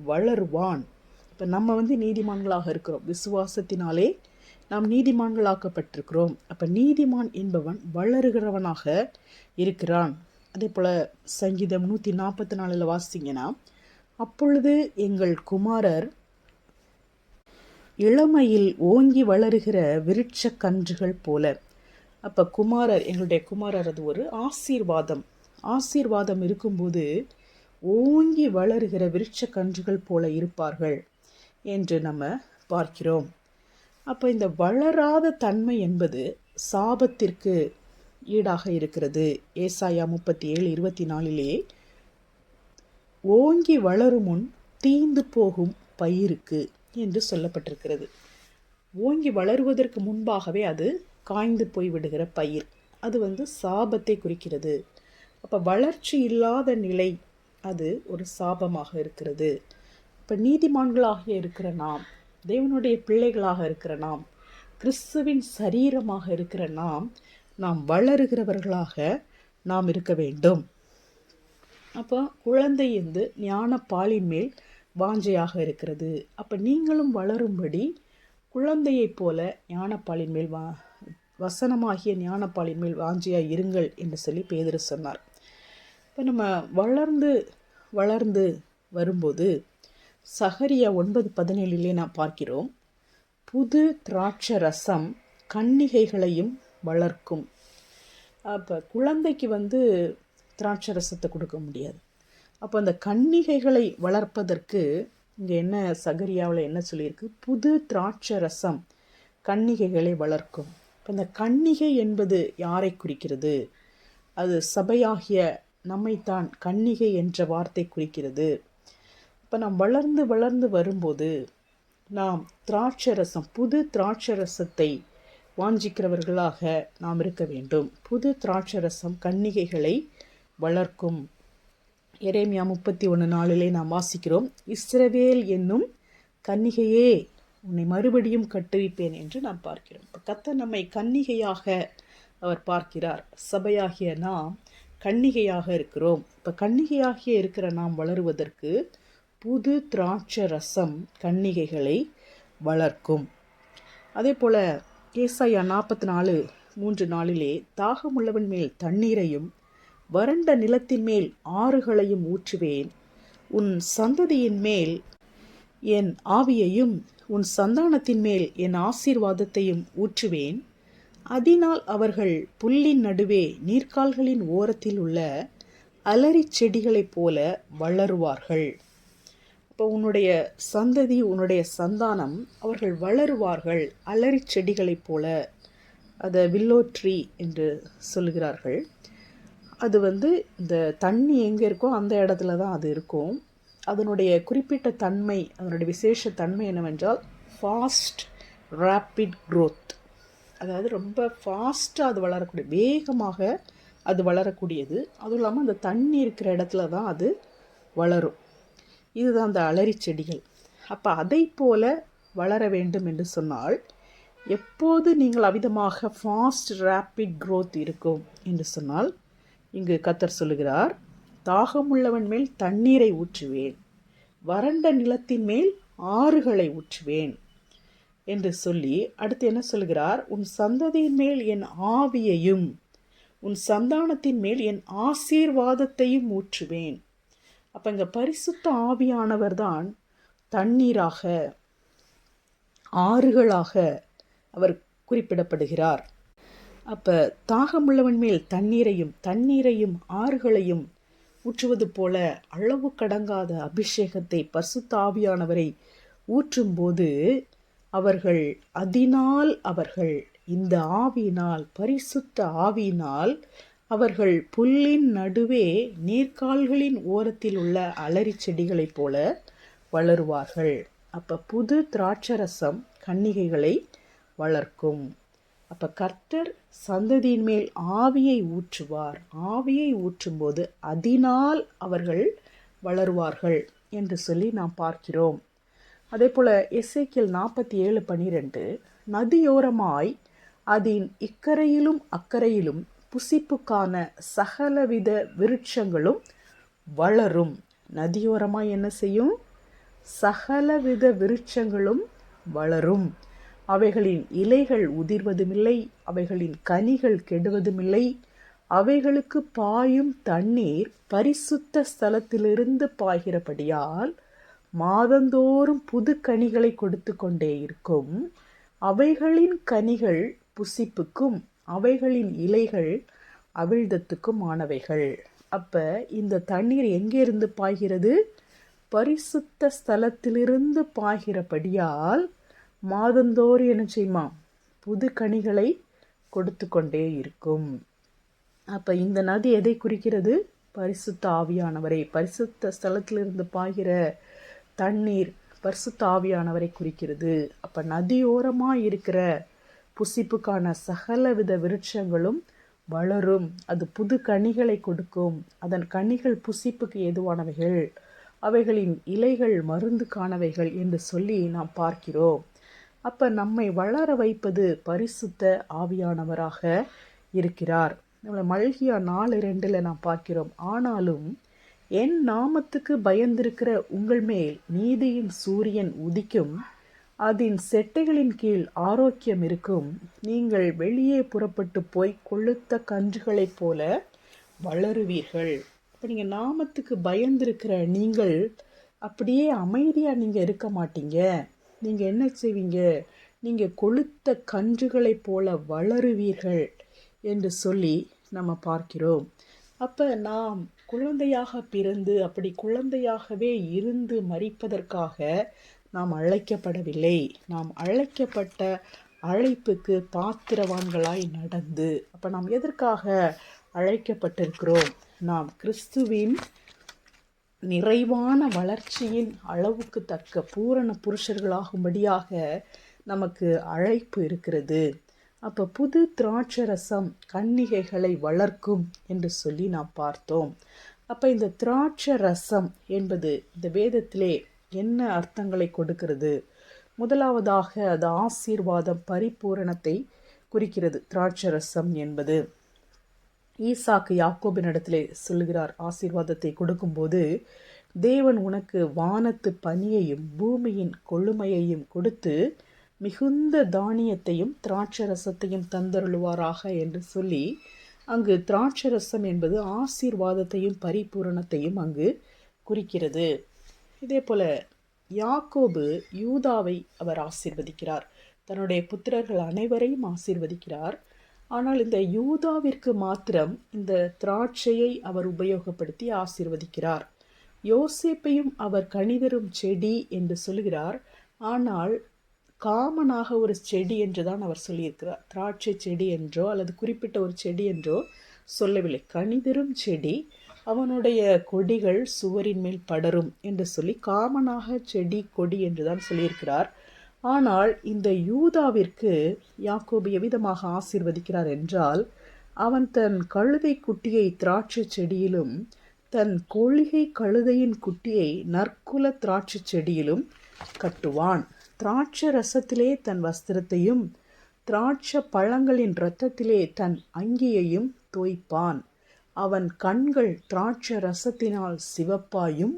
வளருவான். இப்போ நம்ம நீதிமான்களாக இருக்கிறோம், விசுவாசத்தினாலே நாம் நீதிமான்களாக்கப்பட்டிருக்கிறோம். அப்போ நீதிமான் என்பவன் வளருகிறவனாக இருக்கிறான். அதே போல் சங்கீதம் 144 வாசிங்கன்னா, அப்பொழுது எங்கள் குமாரர் இளமையில் ஓங்கி வளருகிற விருட்ச கன்றுகள் போல. அப்போ குமாரர், எங்களுடைய குமாரர் அது ஒரு ஆசீர்வாதம். ஆசீர்வாதம் இருக்கும்போது ஓங்கி வளருகிற விருட்ச கன்றுகள் போல இருப்பார்கள் என்று நம்ம பார்க்கிறோம். அப்போ இந்த வளராத தன்மை என்பது சாபத்திற்கு ஈடாக இருக்கிறது. ஏசாயா 37:24 ஓங்கி வளரும் முன் தீந்து போகும் பயிருக்கு என்று சொல்லப்பட்டிருக்கிறது. ஓங்கி வளருவதற்கு முன்பாகவே அது காய்ந்து போய்விடுகிற பயிர், அது சாபத்தை குறிக்கிறது. அப்போ வளர்ச்சி இல்லாத நிலை அது ஒரு சாபமாக இருக்கிறது. இப்போ நீதிமான்களாக இருக்கிற நாம், தேவனுடைய பிள்ளைகளாக இருக்கிற நாம், கிறிஸ்துவின் சரீரமாக இருக்கிற நாம் வளருகிறவர்களாக நாம் இருக்க வேண்டும். அப்போ குழந்தை ஞான பாலின் மேல் வாஞ்சையாக இருக்கிறது. அப்போ நீங்களும் வளரும்படி குழந்தையைப் போல ஞானப்பாலின் மேல் வசனமாகிய ஞானப்பாலின் மேல் வாஞ்சையாக இருங்கள் என்று சொல்லி பேதுரு சொன்னார். இப்போ நம்ம வளர்ந்து வரும்போது சகரியா 9:17 நாம் பார்க்கிறோம், புது திராட்சை ரசம் கன்னிகைகளையும் வளர்க்கும். அப்போ குழந்தைக்கு திராட்சை ரசத்தை கொடுக்க முடியாது. அப்போ அந்த கன்னிகைகளை வளர்ப்பதற்கு இங்கே என்ன சகரியாவில் என்ன சொல்லியிருக்கு? புது திராட்சை ரசம் கன்னிகைகளை வளர்க்கும். இப்போ இந்த கன்னிகை என்பது யாரை குறிக்கிறது? அது சபையாகிய நம்மைத்தான் கன்னிகை என்ற வார்த்தை குறிக்கிறது. இப்போ நாம் வளர்ந்து வளர்ந்து வரும்போது நாம் திராட்சை ரசம், புது திராட்சை ரசத்தை வாஞ்சிக்கிறவர்களாக நாம் இருக்க வேண்டும். புது திராட்சை ரசம் கன்னிகைகளை வளர்க்கும். எரேமியா 31:4 நாம் வாசிக்கிறோம், இஸ்ரவேல் என்னும் கன்னிகையே உன்னை மறுபடியும் கட்டுவிப்பேன் என்று நாம் பார்க்கிறோம். இப்போ கர்த்தர் நம்மை கன்னிகையாக அவர் பார்க்கிறார். சபையாகிய நாம் கன்னிகையாக இருக்கிறோம். இப்போ கன்னிகையாகிய இருக்கிற நாம் வளருவதற்கு புது திராட்சை ரசம் கன்னிகைகளை வளர்க்கும். அதே போல் ஏசாயா 44:3 தாகமுள்ளவன் மேல் தண்ணீரையும் வறண்ட நிலத்தின் மேல் ஆறுகளையும் ஊற்றுவேன், உன் சந்ததியின் மேல் என் ஆவியையும் உன் சந்தானத்தின் மேல் என் ஆசீர்வாதத்தையும் ஊற்றுவேன், அதனால் அவர்கள் புல்லின் நடுவே நீர்க்கால்களின் ஓரத்தில் உள்ள அலரி செடிகளைப் போல வளருவார்கள். இப்போ உன்னுடைய சந்ததி, உன்னுடைய சந்தானம் அவர்கள் வளருவார்கள் அலரி செடிகளைப் போல. அதை வில்லோ ட்ரீ என்று சொல்லுகிறார்கள். அது இந்த தண்ணி எங்கே இருக்கோ அந்த இடத்துல தான் அது இருக்கும். அதனுடைய குறிப்பிட்ட தன்மை, அதனுடைய விசேஷ தன்மை என்னவென்றால் ஃபாஸ்ட் ரேப்பிட் க்ரோத். அதாவது ரொம்ப ஃபாஸ்ட்டாக அது வளரக்கூடிய, வேகமாக அது வளரக்கூடியது. அதுவும் இல்லாமல் அந்த தண்ணி இருக்கிற இடத்துல தான் அது வளரும். இதுதான் அந்த அலரி செடிகள். அப்போ அதை போல வளர வேண்டும் என்று சொன்னால் எப்போது நீங்கள் அவிதமாக ஃபாஸ்ட் ரேப்பிட் க்ரோத் இருக்கும் என்று சொன்னால், இங்கு கர்த்தர் சொல்லுகிறார், தாகமுள்ளவன் மேல் தண்ணீரை ஊற்றுவேன், வறண்ட நிலத்தின் மேல் ஆறுகளை ஊற்றுவேன் என்று சொல்லி அடுத்து என்ன சொல்கிறார்? உன் சந்ததியின் மேல் என் ஆவியையும் உன் சந்தானத்தின் மேல் என் ஆசீர்வாதத்தையும் ஊற்றுவேன். அப்போ இங்கே பரிசுத்த ஆவியானவர் தான் தண்ணீராக, ஆறுகளாக அவர் குறிப்பிடப்படுகிறார். அப்போ தாகமுள்ளவன் மேல் தண்ணீரையும் ஆறுகளையும் ஊற்றுவது போல அளவு கடங்காத அபிஷேகத்தை பரிசுத்த ஆவியானவரை ஊற்றும்போது அவர்கள் இந்த ஆவியினால், பரிசுத்த ஆவியினால் அவர்கள் புல்லின் நடுவே நீர்க்கால்களின் ஓரத்தில் உள்ள அலரி செடிகளைப் போல வளருவார்கள். அப்போ புது திராட்சரசம் கன்னிகைகளை வளர்க்கும். அப்போ கர்த்தர் சந்ததியின் மேல் ஆவியை ஊற்றுவார். ஆவியை ஊற்றும்போது அதனால் அவர்கள் வளருவார்கள் என்று சொல்லி நாம் பார்க்கிறோம். அதே போல் எசேக்கியேல் 47:12 நதியோரமாய் அதன் இக்கரையிலும் அக்கரையிலும் புசிப்புக்கான சகலவித விருட்சங்களும் வளரும். நதியோரமாய் என்ன செய்யும்? சகலவித விருட்சங்களும் வளரும். அவைகளின் இலைகள் உதிர்வதுமில்லை, அவைகளின் கனிகள் கெடுவதுமில்லை. அவைகளுக்கு பாயும் தண்ணீர் பரிசுத்த ஸ்தலத்திலிருந்து பாய்கிறபடியால் மாதந்தோறும் புது கனிகளை கொடுத்து கொண்டே இருக்கும். அவைகளின் கனிகள் புசிப்புக்கும் அவைகளின் இலைகள் அவிழ்தத்துக்கும் ஆனவைகள். அப்போ இந்த தண்ணீர் எங்கேருந்து பாய்கிறது? பரிசுத்த ஸ்தலத்திலிருந்து பாய்கிறபடியால் மாதந்தோறும் என்ன செய்யுமா? புது கனிகளை கொடுத்து கொண்டே இருக்கும். அப்போ இந்த நதி எதை குறிக்கிறது? பரிசுத்த ஆவியானவரை. பரிசுத்த ஸ்தலத்திலிருந்து பாய்கிற தண்ணீர் பரிசுத்த ஆவியானவரை குறிக்கிறது. அப்போ நதியோரமாக இருக்கிற புசிப்புக்கான சகலவித விருட்சங்களும் வளரும். அது புது கனிகளை கொடுக்கும். அதன் கனிகள் புசிப்புக்கு ஏதுவானவைகள், அவைகளின் இலைகள் மருந்துக்கானவைகள் என்று சொல்லி நாம் பார்க்கிறோம். அப்போ நம்மை வளர வைப்பது பரிசுத்த ஆவியானவராக இருக்கிறார். நம்மளை மல்கியா 4:2 நாம் பார்க்கிறோம். ஆனாலும் என் நாமத்துக்கு பயந்திருக்கிற உங்கள் மேல் நீதியின் சூரியன் உதிக்கும், அதன் செட்டைகளின் கீழ் ஆரோக்கியம் இருக்கும். நீங்கள் வெளியே புறப்பட்டு போய் கொழுத்த கன்றுகளைப் போல வளருவீர்கள். இப்போ நீங்கள் நாமத்துக்கு பயந்திருக்கிற நீங்கள் அப்படியே அமைதியாக நீங்கள் இருக்க மாட்டீங்க. நீங்கள் என்ன செய்வீங்க? நீங்கள் கொழுத்த கன்றுகளைப் போல வளருவீர்கள் என்று சொல்லி நம்ம பார்க்கிறோம். அப்போ நாம் குழந்தையாக பிறந்து அப்படி குழந்தையாகவே இருந்து மரிப்பதற்காக நாம் அழைக்கப்படவில்லை. நாம் அழைக்கப்பட்ட அழைப்புக்கு பாத்திரவான்களாய் நடந்து, அப்போ நாம் எதற்காக அழைக்கப்பட்டிருக்கிறோம்? நாம் கிறிஸ்துவின் நிறைவான வளர்ச்சியின் அளவுக்கு தக்க பூரண புருஷர்களாகும்படியாக நமக்கு அழைப்பு இருக்கிறது. அப்போ புது திராட்சரசம் கன்னிகைகளை வளர்க்கும் என்று சொல்லி நாம் பார்த்தோம். அப்போ இந்த திராட்சரசம் என்பது இந்த வேதத்திலே என்ன அர்த்தங்களை கொடுக்கிறது? முதலாவதாக அது ஆசீர்வாதம், பரிபூரணத்தை குறிக்கிறது. திராட்சரசம் என்பது ஈசாக்கு யாக்கோபினிடத்திலே சொல்லுகிறார், ஆசீர்வாதத்தை கொடுக்கும்போது, தேவன் உனக்கு வானத்து பனியையும் பூமியின் கொழுமையையும் கொடுத்து மிகுந்த தானியத்தையும் திராட்சரசத்தையும் தந்தருளுவாராக என்று சொல்லி, அங்கு திராட்சரசம் என்பது ஆசீர்வாதத்தையும் பரிபூரணத்தையும் அங்கு குறிக்கிறது. இதே போல யாக்கோபு யூதாவை அவர் ஆசீர்வதிக்கிறார், தன்னுடைய புத்திரர்கள் அனைவரையும் ஆசீர்வதிக்கிறார். ஆனால் இந்த யூதாவிற்கு மாத்திரம் இந்த திராட்சையை அவர் உபயோகப்படுத்தி ஆசீர்வதிக்கிறார். யோசேப்பையும் அவர் கனிதரும் செடி என்று சொல்கிறார். ஆனால் காமனாக ஒரு செடி என்றுதான் அவர் சொல்லியிருக்கிறார். திராட்சை செடி என்றோ அல்லது குறிப்பிட்ட ஒரு செடி என்றோ சொல்லவில்லை. கனிதரும் செடி, அவனுடைய கொடிகள் சுவரின் மேல் படரும் என்று சொல்லி காமனாக செடி கொடி என்றுதான் சொல்லியிருக்கிறார். ஆனால் இந்த யூதாவிற்கு யாக்கோபு எவ்விதமாக ஆசீர்வதிக்கிறார் என்றால், அவன் தன் கழுதை குட்டியை திராட்சை செடியிலும் தன் கொள்கை கழுதையின் குட்டியை நற்குல திராட்சை செடியிலும் கட்டுவான். திராட்சை ரசத்திலே தன் வஸ்திரத்தையும் திராட்சை பழங்களின் இரத்தத்திலே தன் அங்கியையும் தோய்ப்பான். அவன் கண்கள் திராட்சை ரசத்தினால் சிவப்பாயும்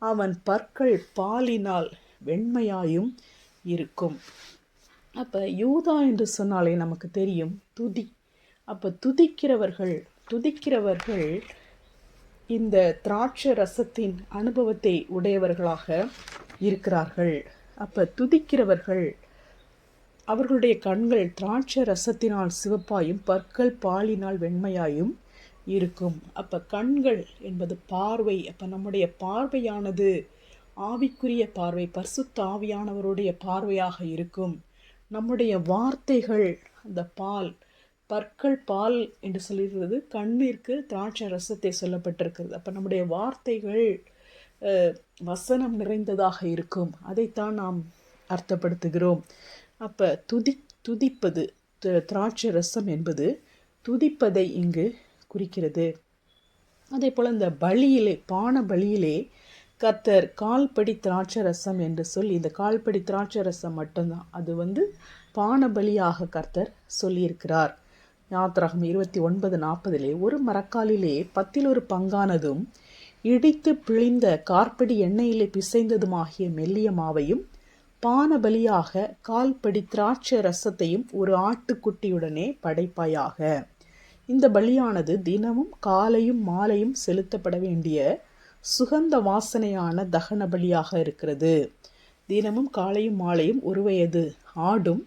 அவன் பற்கள் பாலினால் வெண்மையாயும் இருக்கும். அப்போ யூதா என்று சொன்னாலே நமக்கு தெரியும் துதி. அப்போ துதிக்கிறவர்கள் இந்த திராட்சை ரசத்தின் அனுபவத்தை உடையவர்களாக இருக்கிறார்கள். அப்போ துதிக்கிறவர்கள், அவர்களுடைய கண்கள் திராட்சை ரசத்தினால் சிவப்பாயும் பற்கள் பாலினால் வெண்மையாயும் இருக்கும். அப்போ கண்கள் என்பது பார்வை. அப்போ நம்முடைய பார்வையானது ஆவிக்குரிய பார்வை, பரிசுத்த ஆவியானவருடைய பார்வையாக இருக்கும். நம்முடைய வார்த்தைகள் அந்த பால், பற்கள் பால் என்று சொல்லியிருக்கிறது, கண்ணிற்கு திராட்சை ரசத்தை சொல்லப்பட்டிருக்கிறது. அப்போ நம்முடைய வார்த்தைகள் வசனம் நிறைந்ததாக இருக்கும். அதைத்தான் நாம் அர்த்தப்படுத்துகிறோம். அப்போ துதிப்பது, திராட்சை ரசம் என்பது துதிப்பதை இங்கு குறிக்கிறது. அதே போல் இந்த பலியிலே, பான பலியிலே கர்த்தர் கால்படி திராட்சை ரசம் என்று சொல்லி, இந்த கால்படி திராட்சை ரசம் மட்டும்தான், அது பான பலியாக கர்த்தர் சொல்லியிருக்கிறார். யாத்திராகமம் 29:40 ஒரு மரக்காலிலே 10 பங்கானதும் இடித்து பிழிந்த கார்படி எண்ணெயிலே பிசைந்ததுமாகிய மெல்லிய மாவையும் பான பலியாக கால்படி திராட்சை ரசத்தையும் ஒரு ஆட்டுக்குட்டியுடனே படைப்பாயாக. இந்த பலியானது தினமும் காலையும் மாலையும் செலுத்தப்பட வேண்டிய சுகந்த வாசனையான தகன பலியாக இருக்கிறது. தினமும் காலையும் மாலையும் ஒரு வயது ஆடும்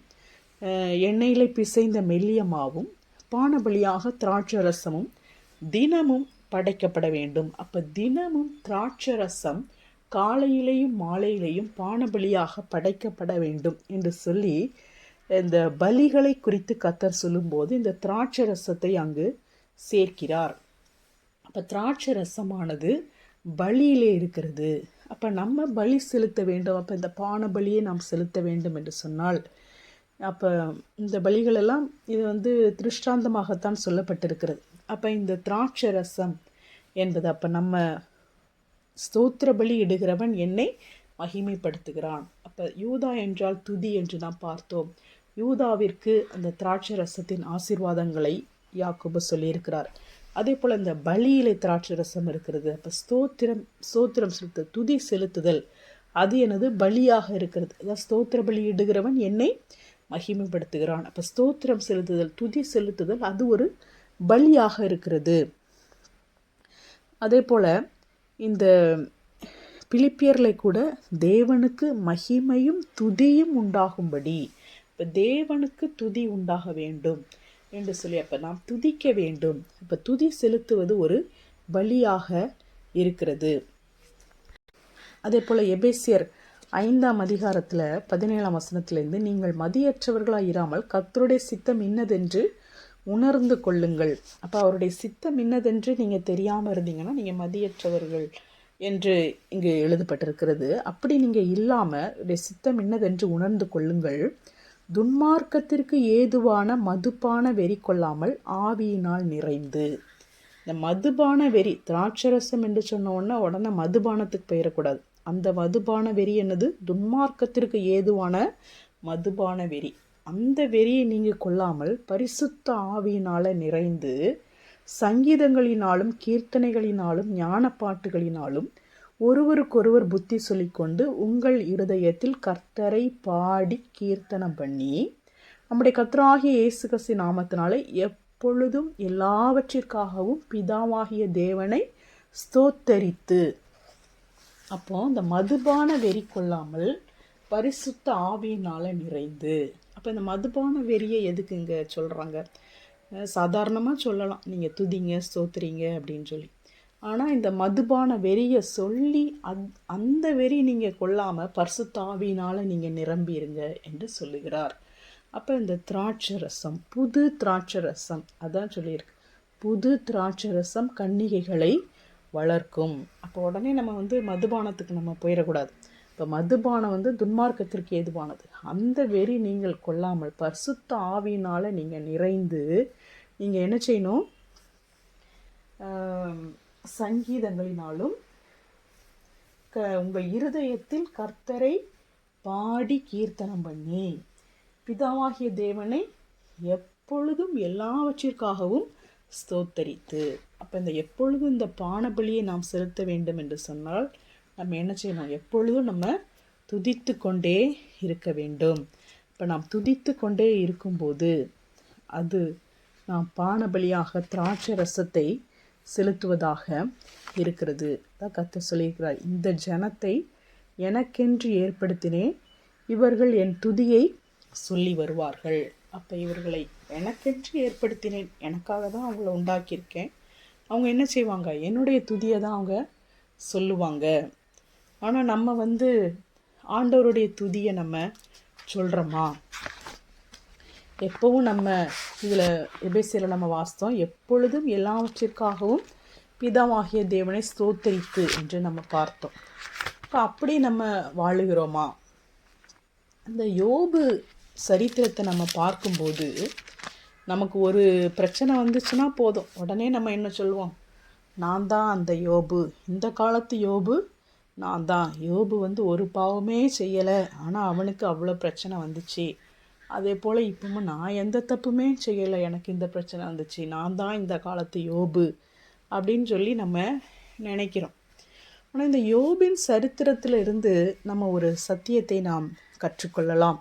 எண்ணெயிலே பிசைந்த மெல்லிய மாவும் பான பலியாக திராட்சை ரசமும் தினமும் படைக்கப்பட வேண்டும். அப்போ தினமும் திராட்சை ரசம் காலையிலேயும் மாலையிலேயும் பான பலியாக படைக்கப்பட வேண்டும் என்று சொல்லி இந்த பலிகளை குறித்து கர்த்தர் சொல்லும்போது இந்த திராட்சை ரசத்தை அங்கு சேர்க்கிறார். அப்போ திராட்சை ரசமானது பலியிலே இருக்கிறது. அப்போ நம்ம பலி செலுத்த வேண்டும். அப்போ இந்த பான பலியை நாம் செலுத்த வேண்டும் என்று சொன்னால், அப்போ இந்த பலிகளெல்லாம் இது திருஷ்டாந்தமாகத்தான் சொல்லப்பட்டிருக்கிறது. அப்போ இந்த திராட்சை ரசம் என்பது, அப்போ நம்ம ஸ்தோத்திர பலி இடுகிறவன் என்னை மகிமைப்படுத்துகிறான். அப்போ யூதா என்றால் துதி என்று நாம் பார்த்தோம். யூதாவிற்கு அந்த திராட்சை ரசத்தின் ஆசீர்வாதங்களை யாக்கோபு சொல்லியிருக்கிறார். அதே போல் இந்த பலியிலே திராட்சை ரசம் இருக்கிறது. அப்போ ஸ்தோத்திரம் செலுத்த, துதி செலுத்துதல், அது எனது பலியாக இருக்கிறது. அதான் ஸ்தோத்திர பலி இடுகிறவன் என்னை மகிமைப்படுத்துகிறான். அப்போ ஸ்தோத்திரம் செலுத்துதல், துதி செலுத்துதல், அது ஒரு பலியாக இருக்கிறது. அதே போல் இந்த பிலிப்பியர்களை கூட தேவனுக்கு மகிமையும் துதியும் உண்டாகும்படி, இப்போ தேவனுக்கு துதி உண்டாக வேண்டும். என்று சொல்லி அப்போ நாம் துதிக்க வேண்டும். இப்போ துதி செலுத்துவது ஒரு பலியாக இருக்கிறது. அதே போல் எபேசியர் 5ஆம் அதிகாரத்தில் 17ஆம் வசனத்திலிருந்து, நீங்கள் மதியற்றவர்களாக இராமல் கர்த்தருடைய சித்தம் இன்னதென்று உணர்ந்து கொள்ளுங்கள். அப்போ அவருடைய சித்தம் இன்னதென்று நீங்கள் தெரியாமல் இருந்தீங்கன்னா நீங்கள் மதியற்றவர்கள் என்று இங்கு எழுதப்பட்டிருக்கிறது. அப்படி நீங்கள் இல்லாமல் சித்தம் இன்னதென்று உணர்ந்து கொள்ளுங்கள். துன்மார்க்கத்திற்கு ஏதுவான மதுபான வெறி கொள்ளாமல் ஆவியினால் நிறைந்து. இந்த மதுபான வெறி, திராட்சரசம் என்று சொன்ன உடனே மதுபானத்துக்கு பெயரக்கூடாது. அந்த மதுபான வெறி என்னது? துன்மார்க்கத்திற்கு ஏதுவான மதுபான வெறி. அந்த வெறியை நீங்கள் கொள்ளாமல் பரிசுத்த ஆவியினால் நிறைந்து சங்கீதங்களினாலும் கீர்த்தனைகளினாலும் ஞான பாட்டுகளினாலும் ஒருவருக்கொருவர் புத்தி சொல்லிக்கொண்டு உங்கள் இருதயத்தில் கர்த்தரை பாடி கீர்த்தனம் பண்ணி நம்முடைய கர்த்தராகிய இயேசு கிறிஸ்து நாமத்தினாலே எப்பொழுதும் எல்லாவற்றிற்காகவும் பிதாவாகிய தேவனை ஸ்தோத்தரித்து. அப்போ இந்த மதுபான வெறி கொள்ளாமல் பரிசுத்த ஆவியினால் நிறைந்து. அப்போ இந்த மதுபான வெறியை எதுக்கு இங்கே சொல்கிறாங்க? சாதாரணமாக சொல்லலாம், நீங்கள் துதிங்க ஸ்தோத்திரிங்க அப்படின்னு சொல்லி. ஆனால் இந்த மதுபான வெறியை சொல்லி அந்த வெறி நீங்கள் கொள்ளாமல் பரிசுத்த ஆவியினால் நீங்கள் நிரம்பிடுங்க என்று சொல்லுகிறார். அப்போ இந்த திராட்சரசம், புது திராட்சரசம், அதான் சொல்லியிருக்கு, புது திராட்சரசம் கன்னிகைகளை வளர்க்கும். அப்போ உடனே நம்ம மதுபானத்துக்கு நம்ம போயிடக்கூடாது. இப்போ மதுபானம் துன்மார்க்கத்திற்கு ஏதுவானது. அந்த வெறி நீங்கள் கொள்ளாமல் பரிசுத்த ஆவியினால் நீங்கள் நிறைந்து நீங்கள் என்ன செய்யணும்? சங்கீதங்களினாலும் உங்கள் இருதயத்தில் கர்த்தரை பாடி கீர்த்தனம் பண்ணி பிதாவாகிய தேவனை எப்பொழுதும் எல்லாவற்றிற்காகவும் ஸ்தோத்தரித்து. அப்போ இந்த எப்பொழுதும் இந்த பானபலியை நாம் செலுத்த வேண்டும் என்று சொன்னால் நம்ம என்ன செய்யணும்? எப்பொழுதும் நம்ம துதித்து கொண்டே இருக்க வேண்டும். இப்போ நாம் துதித்து கொண்டே இருக்கும்போது அது நாம் பானபலியாக திராட்சை ரசத்தை செலுத்துவதாக இருக்கிறது. தான் கர்த்தர் சொல்லியிருக்கிறார், இந்த ஜனத்தை எனக்கென்று ஏற்படுத்தினேன், இவர்கள் என் துதியை சொல்லி வருவார்கள். அப்போ இவர்களை எனக்கென்று ஏற்படுத்தினேன், எனக்காக தான் அவங்கள உண்டாக்கியிருக்கேன். அவங்க என்ன செய்வாங்க? என்னுடைய துதியை தான் அவங்க சொல்லுவாங்க. ஆனால் நம்ம ஆண்டவருடைய துதியை நம்ம சொல்கிறோமா? எப்போவும் நம்ம இதில் எபேசியரில் நம்ம வாசித்தோம், எப்பொழுதும் எல்லாவற்றிற்காகவும் பிதாவாகிய தேவனை ஸ்தோத்தரித்து என்று நம்ம பார்த்தோம். இப்போ அப்படி நம்ம வாழுகிறோமா? அந்த யோபு சரித்திரத்தை நம்ம பார்க்கும்போது நமக்கு ஒரு பிரச்சனை வந்துச்சுன்னா போதும், உடனே நம்ம என்ன சொல்லுவோம்? நான் தான் அந்த யோபு, இந்த காலத்து யோபு நான் தான். யோபு ஒரு பாவமே செய்யலை, ஆனால் அவனுக்கு அவ்வளோ பிரச்சனை வந்துச்சு. அதே போல் இப்பவும் நான் எந்த தப்புமே செய்யலை, எனக்கு இந்த பிரச்சனை வந்துச்சு, நான் தான் இந்த காலத்து யோபு அப்படின்னு சொல்லி நம்ம நினைக்கிறோம். ஆனால் இந்த யோபின் சரித்திரத்தில் இருந்து நம்ம ஒரு சத்தியத்தை நாம் கற்றுக்கொள்ளலாம்.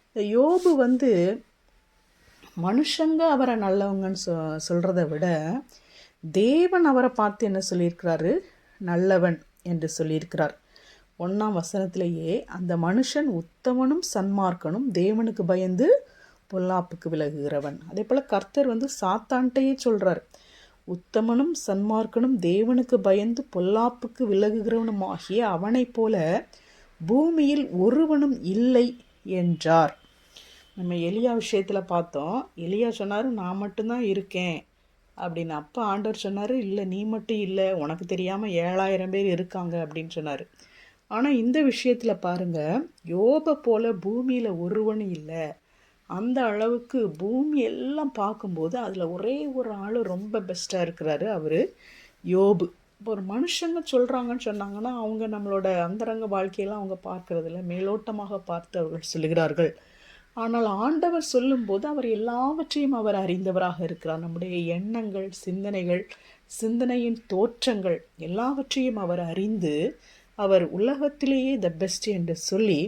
இந்த யோபு மனுஷங்க அவரை நல்லவங்கன்னு சொல்கிறத விட தேவன் அவரை பார்த்து என்ன சொல்லியிருக்கிறாரு? நல்லவன் என்று சொல்லியிருக்கிறார். 1ஆம் வசனத்திலேயே அந்த மனுஷன் உத்தமனும் சன்மார்க்கனும் தேவனுக்கு பயந்து பொல்லாப்புக்கு விலகுகிறவன். அதே போல் கர்த்தர் சாத்தான்ட்டையே சொல்கிறார், உத்தமனும் சன்மார்க்கனும் தேவனுக்கு பயந்து பொல்லாப்புக்கு விலகுகிறவனும் ஆகிய அவனைப் போல பூமியில் ஒருவனும் இல்லை என்றார். நம்ம எலியா விஷயத்தில் பார்த்தோம். எலியா சொன்னார், நான் மட்டும்தான் இருக்கேன் அப்படின்னு. அப்போ ஆண்டவர் சொன்னார், இல்லை நீ மட்டும் இல்லை, உனக்கு தெரியாமல் 7000 பேர் இருக்காங்க அப்படின்னு சொன்னார். ஆனால் இந்த விஷயத்தில் பாருங்கள், யோபை போல் பூமியில் ஒருவனும் இல்லை. அந்த அளவுக்கு பூமி எல்லாம் பார்க்கும்போது அதில் ஒரே ஒரு ஆள் ரொம்ப பெஸ்ட்டாக இருக்கிறாரு, அவர் யோபு. இப்போ ஒரு மனுஷங்க சொல்கிறாங்கன்னு சொன்னாங்கன்னா அவங்க நம்மளோட அந்தரங்க வாழ்க்கையெல்லாம் அவங்க பார்க்கறதில்ல, மேலோட்டமாக பார்த்து அவர்கள் சொல்லுகிறார்கள். ஆனால் ஆண்டவர் சொல்லும்போது அவர் எல்லாவற்றையும் அவர் அறிந்தவராக இருக்கிறார். நம்முடைய எண்ணங்கள், சிந்தனையின் தோற்றங்கள் எல்லாவற்றையும் அவர் அறிந்து அவர் உலகத்திலேயே த பெஸ்ட் என்று சொல்லி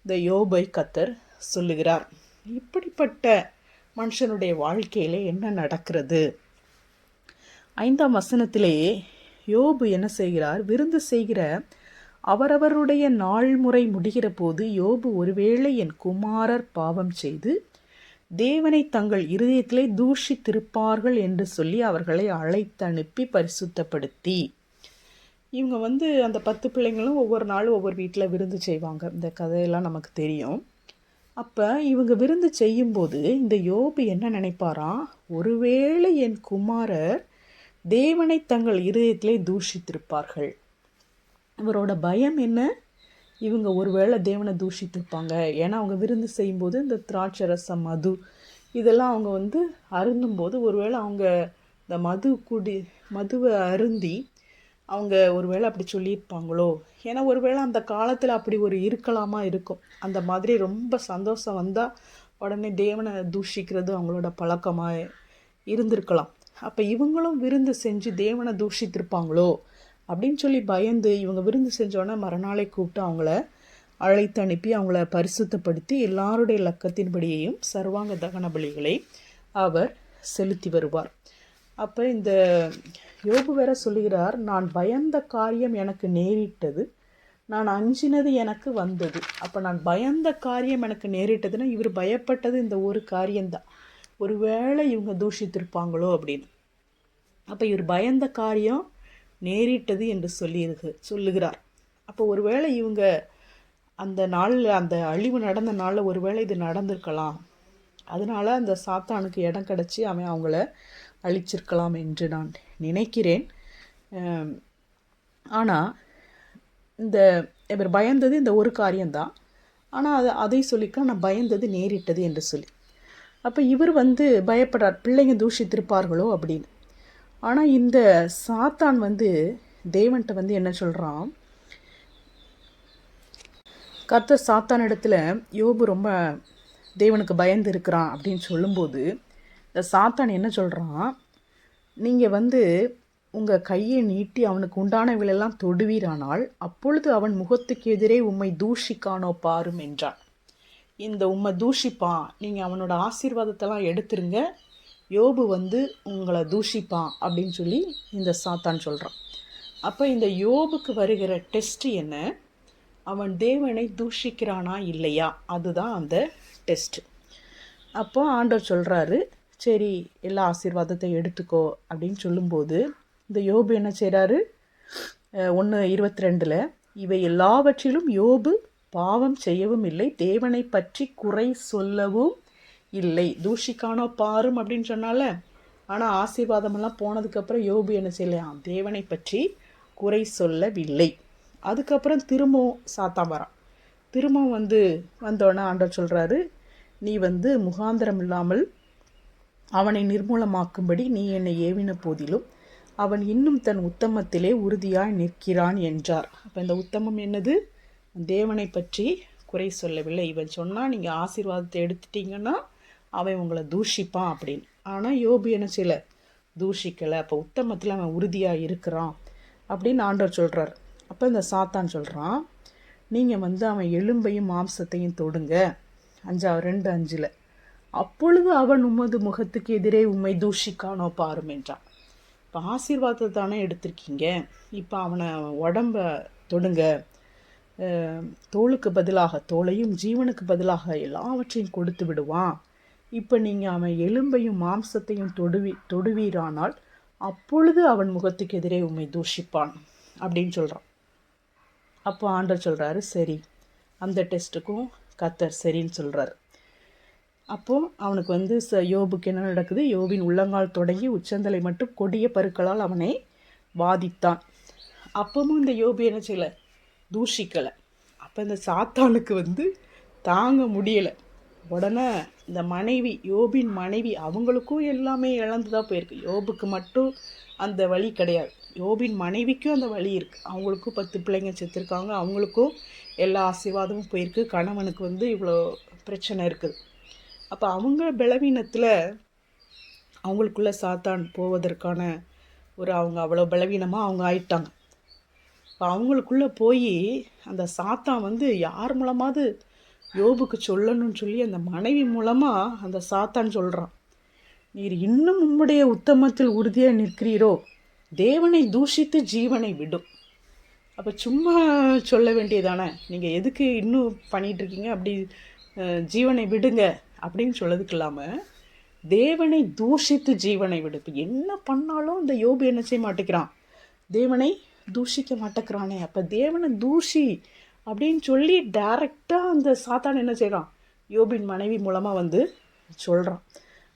இந்த யோபை கர்த்தர் சொல்லுகிறார். இப்படிப்பட்ட மனுஷனுடைய வாழ்க்கையிலே என்ன நடக்கிறது? 5ஆம் வசனத்திலேயே யோபு என்ன செய்கிறார்? விருந்து செய்கிற அவரவருடைய நாள் முறை முடிகிற போது யோபு, ஒருவேளை என் குமாரர் பாவம் செய்து தேவனை தங்கள் இருதயத்திலே தூஷித்திருப்பார்கள் என்று சொல்லி அவர்களை அழைத்தனுப்பி பரிசுத்தப்படுத்தி. இவங்க அந்த 10 பிள்ளைங்களும் ஒவ்வொரு நாளும் ஒவ்வொரு வீட்டில் விருந்து செய்வாங்க. இந்த கதையெல்லாம் நமக்கு தெரியும். அப்போ இவங்க விருந்து செய்யும்போது இந்த யோபு என்ன நினைப்பாராம், ஒருவேளை என் குமாரர் தேவனை தங்கள் இருதயத்திலே தூஷித்திருப்பார்கள். இவரோட பயம் என்ன, இவங்க ஒருவேளை தேவனை தூஷித்திருப்பாங்க. ஏன்னா அவங்க விருந்து செய்யும்போது இந்த திராட்சை ரசம், மது இதெல்லாம் அவங்க அருந்தும்போது ஒருவேளை அவங்க இந்த மதுவை அருந்தி அவங்க ஒருவேளை அப்படி சொல்லியிருப்பாங்களோ. ஏன்னா ஒருவேளை அந்த காலத்தில் அப்படி ஒரு இருக்கலாமா இருக்கும். அந்த மாதிரி ரொம்ப சந்தோஷம் வந்தால் உடனே தேவனை தூஷிக்கிறது அவங்களோட பழக்கமாக இருந்திருக்கலாம். அப்போ இவங்களும் விருந்து செஞ்சு தேவனை தூஷித்திருப்பாங்களோ அப்படின்னு சொல்லி பயந்து இவங்க விருந்து செஞ்சோன்னே மறுநாளை கூப்பிட்டு அவங்கள அழைத்து அனுப்பி அவங்கள பரிசுத்தப்படுத்தி எல்லாருடைய லக்கத்தின்படியையும் சர்வாங்க தகன பலிகளை அவர் செலுத்தி வருவார். அப்போ இந்த யோபு வேற சொல்லுகிறார், நான் பயந்த காரியம் எனக்கு நேரிட்டது, நான் அஞ்சினது எனக்கு வந்தது. அப்போ நான் பயந்த காரியம் எனக்கு நேரிட்டதுன்னா இவர் பயப்பட்டது இந்த ஒரு காரியம்தான், ஒருவேளை இவங்க தூஷித்திருப்பாங்களோ அப்படின்னு. அப்போ இவர் பயந்த காரியம் நேரிட்டது என்று சொல்லுகிறார். அப்போ ஒருவேளை இவங்க அந்த நாளில், அந்த அழிவு நடந்த நாளில் ஒருவேளை இது நடந்திருக்கலாம். அதனால அந்த சாத்தானுக்கு இடம் கிடச்சி அவன் அவங்கள அழிச்சிருக்கலாம் என்று நான் நினைக்கிறேன். ஆனால் இவர் பயந்தது இந்த ஒரு காரியம்தான். ஆனால் அதை சொல்லிக்க நான் பயந்தது நேரிட்டது என்று சொல்லி. அப்போ இவர் பயப்படுறார், பிள்ளைங்க தூஷித்திருப்பார்களோ அப்படின்னு. ஆனால் இந்த சாத்தான் தேவன்கிட்ட என்ன சொல்கிறான், கர்த்தர் சாத்தான் இடத்துல யோபு ரொம்ப தேவனுக்கு பயந்து இருக்கிறான் அப்படின்னு சொல்லும்போது இந்த சாத்தான் என்ன சொல்கிறான், நீங்கள் உங்கள் கையை நீட்டி அவனுக்கு உண்டானவிலெல்லாம் தொடுவீரானால் அப்பொழுது அவன் முகத்துக்கு எதிரே உம்மை தூஷிக்கானோ பாரும் என்றான். இந்த உம்மை தூஷிப்பான், நீங்கள் அவனோட ஆசீர்வாதத்தெல்லாம் எடுத்துருங்க, யோபு உங்களை தூஷிப்பான் அப்படின்னு சொல்லி இந்த சாத்தான் சொல்கிறான். அப்போ இந்த யோபுக்கு வருகிற டெஸ்ட் என்ன, அவன் தேவனை தூஷிக்கிறானா இல்லையா, அதுதான் அந்த டெஸ்ட்டு. அப்போ ஆண்டவர் சொல்கிறாரு, சரி எல்லா ஆசீர்வாதத்தை எடுத்துக்கோ அப்படின்னு சொல்லும்போது இந்த யோபு என்ன செய்கிறாரு, 1:22 இவை எல்லாவற்றிலும் யோபு பாவம் செய்யவும் இல்லை, தேவனை பற்றி குறை சொல்லவும் இல்லை. தூஷிக்கானோ பாரும் அப்படின்னு சொன்னால, ஆனால் ஆசீர்வாதமெல்லாம் போனதுக்கப்புறம் யோபு என்ன செய்யலாம், தேவனை பற்றி குறை சொல்லவில்லை. அதுக்கப்புறம் திரும்பவும் சாத்தான் வரான். திரும்பவும் வந்தோடனே ஆண்டவர் சொல்கிறாரு, நீ முகாந்திரம் இல்லாமல் அவனை நிர்மூலமாக்கும்படி நீ என்னை ஏவின போதிலும் அவன் இன்னும் தன் உத்தமத்திலே உறுதியாய் நிற்கிறான் என்றார். அப்போ இந்த உத்தமம் என்னது, தேவனை பற்றி குறை சொல்லவில்லை. இவன் சொன்னால் நீங்கள் ஆசீர்வாதத்தை எடுத்துட்டீங்கன்னா அவன் உங்களை தூஷிப்பான் அப்படின்னு. ஆனால் யோபு என்ன செய்யல, தூஷிக்கலை. அப்போ உத்தமத்தில் அவன் உறுதியாக இருக்கிறான் அப்படின்னு ஆண்டவர் சொல்கிறார். அப்போ இந்த சாத்தான் சொல்கிறான், நீங்கள் அவன் எலும்பையும் மாம்சத்தையும் தொடுங்க, 2:5 அப்பொழுது அவன் உமது முகத்துக்கு எதிரே உம்மை தூஷிக்கானோ பாரும் என்றான். இப்போ ஆசீர்வாதத்தை தானே எடுத்திருக்கீங்க, இப்போ அவனை உடம்ப தொடுங்க, தோளுக்கு பதிலாக தோளையும் ஜீவனுக்கு பதிலாக எல்லாவற்றையும் கொடுத்து விடுவான். இப்போ நீங்கள் அவன் எலும்பையும் மாம்சத்தையும் தொடுவீரானால் அப்பொழுது அவன் முகத்துக்கு எதிரே உம்மை தூஷிப்பான் அப்படின்னு சொல்கிறான். அப்போ ஆண்டவர் சொல்கிறாரு, சரி, அந்த டெஸ்ட்டுக்கும் கர்த்தர் சரின்னு சொல்கிறார். அப்போது அவனுக்கு யோபுக்கு என்ன நடக்குது, யோபின் உள்ளங்கால் தொடங்கி உச்சந்தலை மட்டும் கொடிய பருக்களால் அவனை பாதித்தான். அப்பவும் இந்த யோபு என்ன செய்யலை, தூஷிக்கலை. அப்போ இந்த சாத்தானுக்கு தாங்க முடியலை. உடனே இந்த மனைவி, யோபின் மனைவி, அவங்களுக்கும் எல்லாமே இழந்து தான் போயிருக்கு. யோபுக்கு மட்டும் அந்த வழி கிடையாது, யோபின் மனைவிக்கும் அந்த வழி இருக்குது. அவங்களுக்கும் 10 பிள்ளைங்க செத்துருக்காங்க, அவங்களுக்கும் எல்லா ஆசீர்வாதமும் போயிருக்கு. கணவனுக்கு இவ்வளோ பிரச்சனை இருக்குது. அப்போ அவங்க பலவீனத்தில் அவங்களுக்குள்ளே சாத்தான் போவதற்கான அவங்க அவ்வளோ பலவீனமாக அவங்க ஆயிட்டாங்க. இப்போ அவங்களுக்குள்ளே போய் அந்த சாத்தான் யார் மூலமாவது யோபுக்கு சொல்லணும்னு சொல்லி அந்த மனைவி மூலமாக அந்த சாத்தான் சொல்கிறான், நீர் இன்னும் உம்முடைய உத்தமத்தில் உறுதியாக நிற்கிறீரோ, தேவனை தூஷித்து ஜீவனை விடும். அப்போ சும்மா சொல்ல வேண்டியதானே, நீங்கள் எதுக்கு இன்னும் பண்ணிகிட்ருக்கீங்க, அப்படி ஜீவனை விடுங்க அப்படின்னு சொல்லதுக்கு இல்லாமல் தேவனை தூஷித்து ஜீவனை விடு. இப்போ என்ன பண்ணாலும் இந்த யோபு என்ன செய்ய மாட்டேங்கிறான், தேவனை தூஷிக்க மாட்டேங்கிறானே. அப்போ தேவனை தூஷி அப்படின்னு சொல்லி டைரெக்டாக அந்த சாத்தான் என்ன செய்கிறான், யோபின் மனைவி மூலமாக வந்து சொல்கிறான்.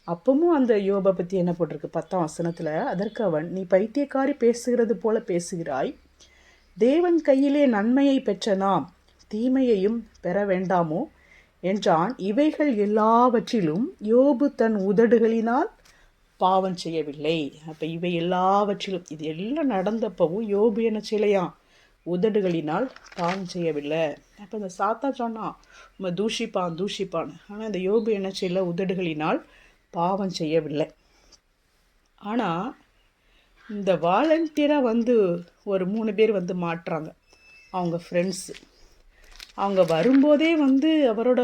அப்பவும் அந்த யோபை பற்றி என்ன போட்டிருக்கு 10ஆம் வசனத்தில், அதற்கு அவன், நீ பைத்தியக்காரி பேசுகிறது போல பேசுகிறாய், தேவன் கையிலே நன்மையை பெற்ற நாம் தீமையையும் பெற வேண்டாமோ என்றான். இவைகள் எல்லாவற்றிலும் யோபு தன் உதடுகளினால் பாவம் செய்யவில்லை. அப்போ இவை எல்லாவற்றிலும், இது எல்லாம் நடந்தப்பவும் யோபு என்ன செய்யலையாம், உதடுகளினால் பாவம் செய்யவில்லை. அப்போ இந்த சாத்தா சொன்னான் நம்ம தூஷிப்பான். ஆனால் இந்த யோபு என்ன செய்யலை, உதடுகளினால் பாவம் செய்யவில்லை. ஆனால் இந்த வாலண்டியராக வந்து ஒரு 3 பேர் வந்து மாட்டுறாங்க, அவங்க ஃப்ரெண்ட்ஸு. அவங்க வரும்போதே வந்து அவரோட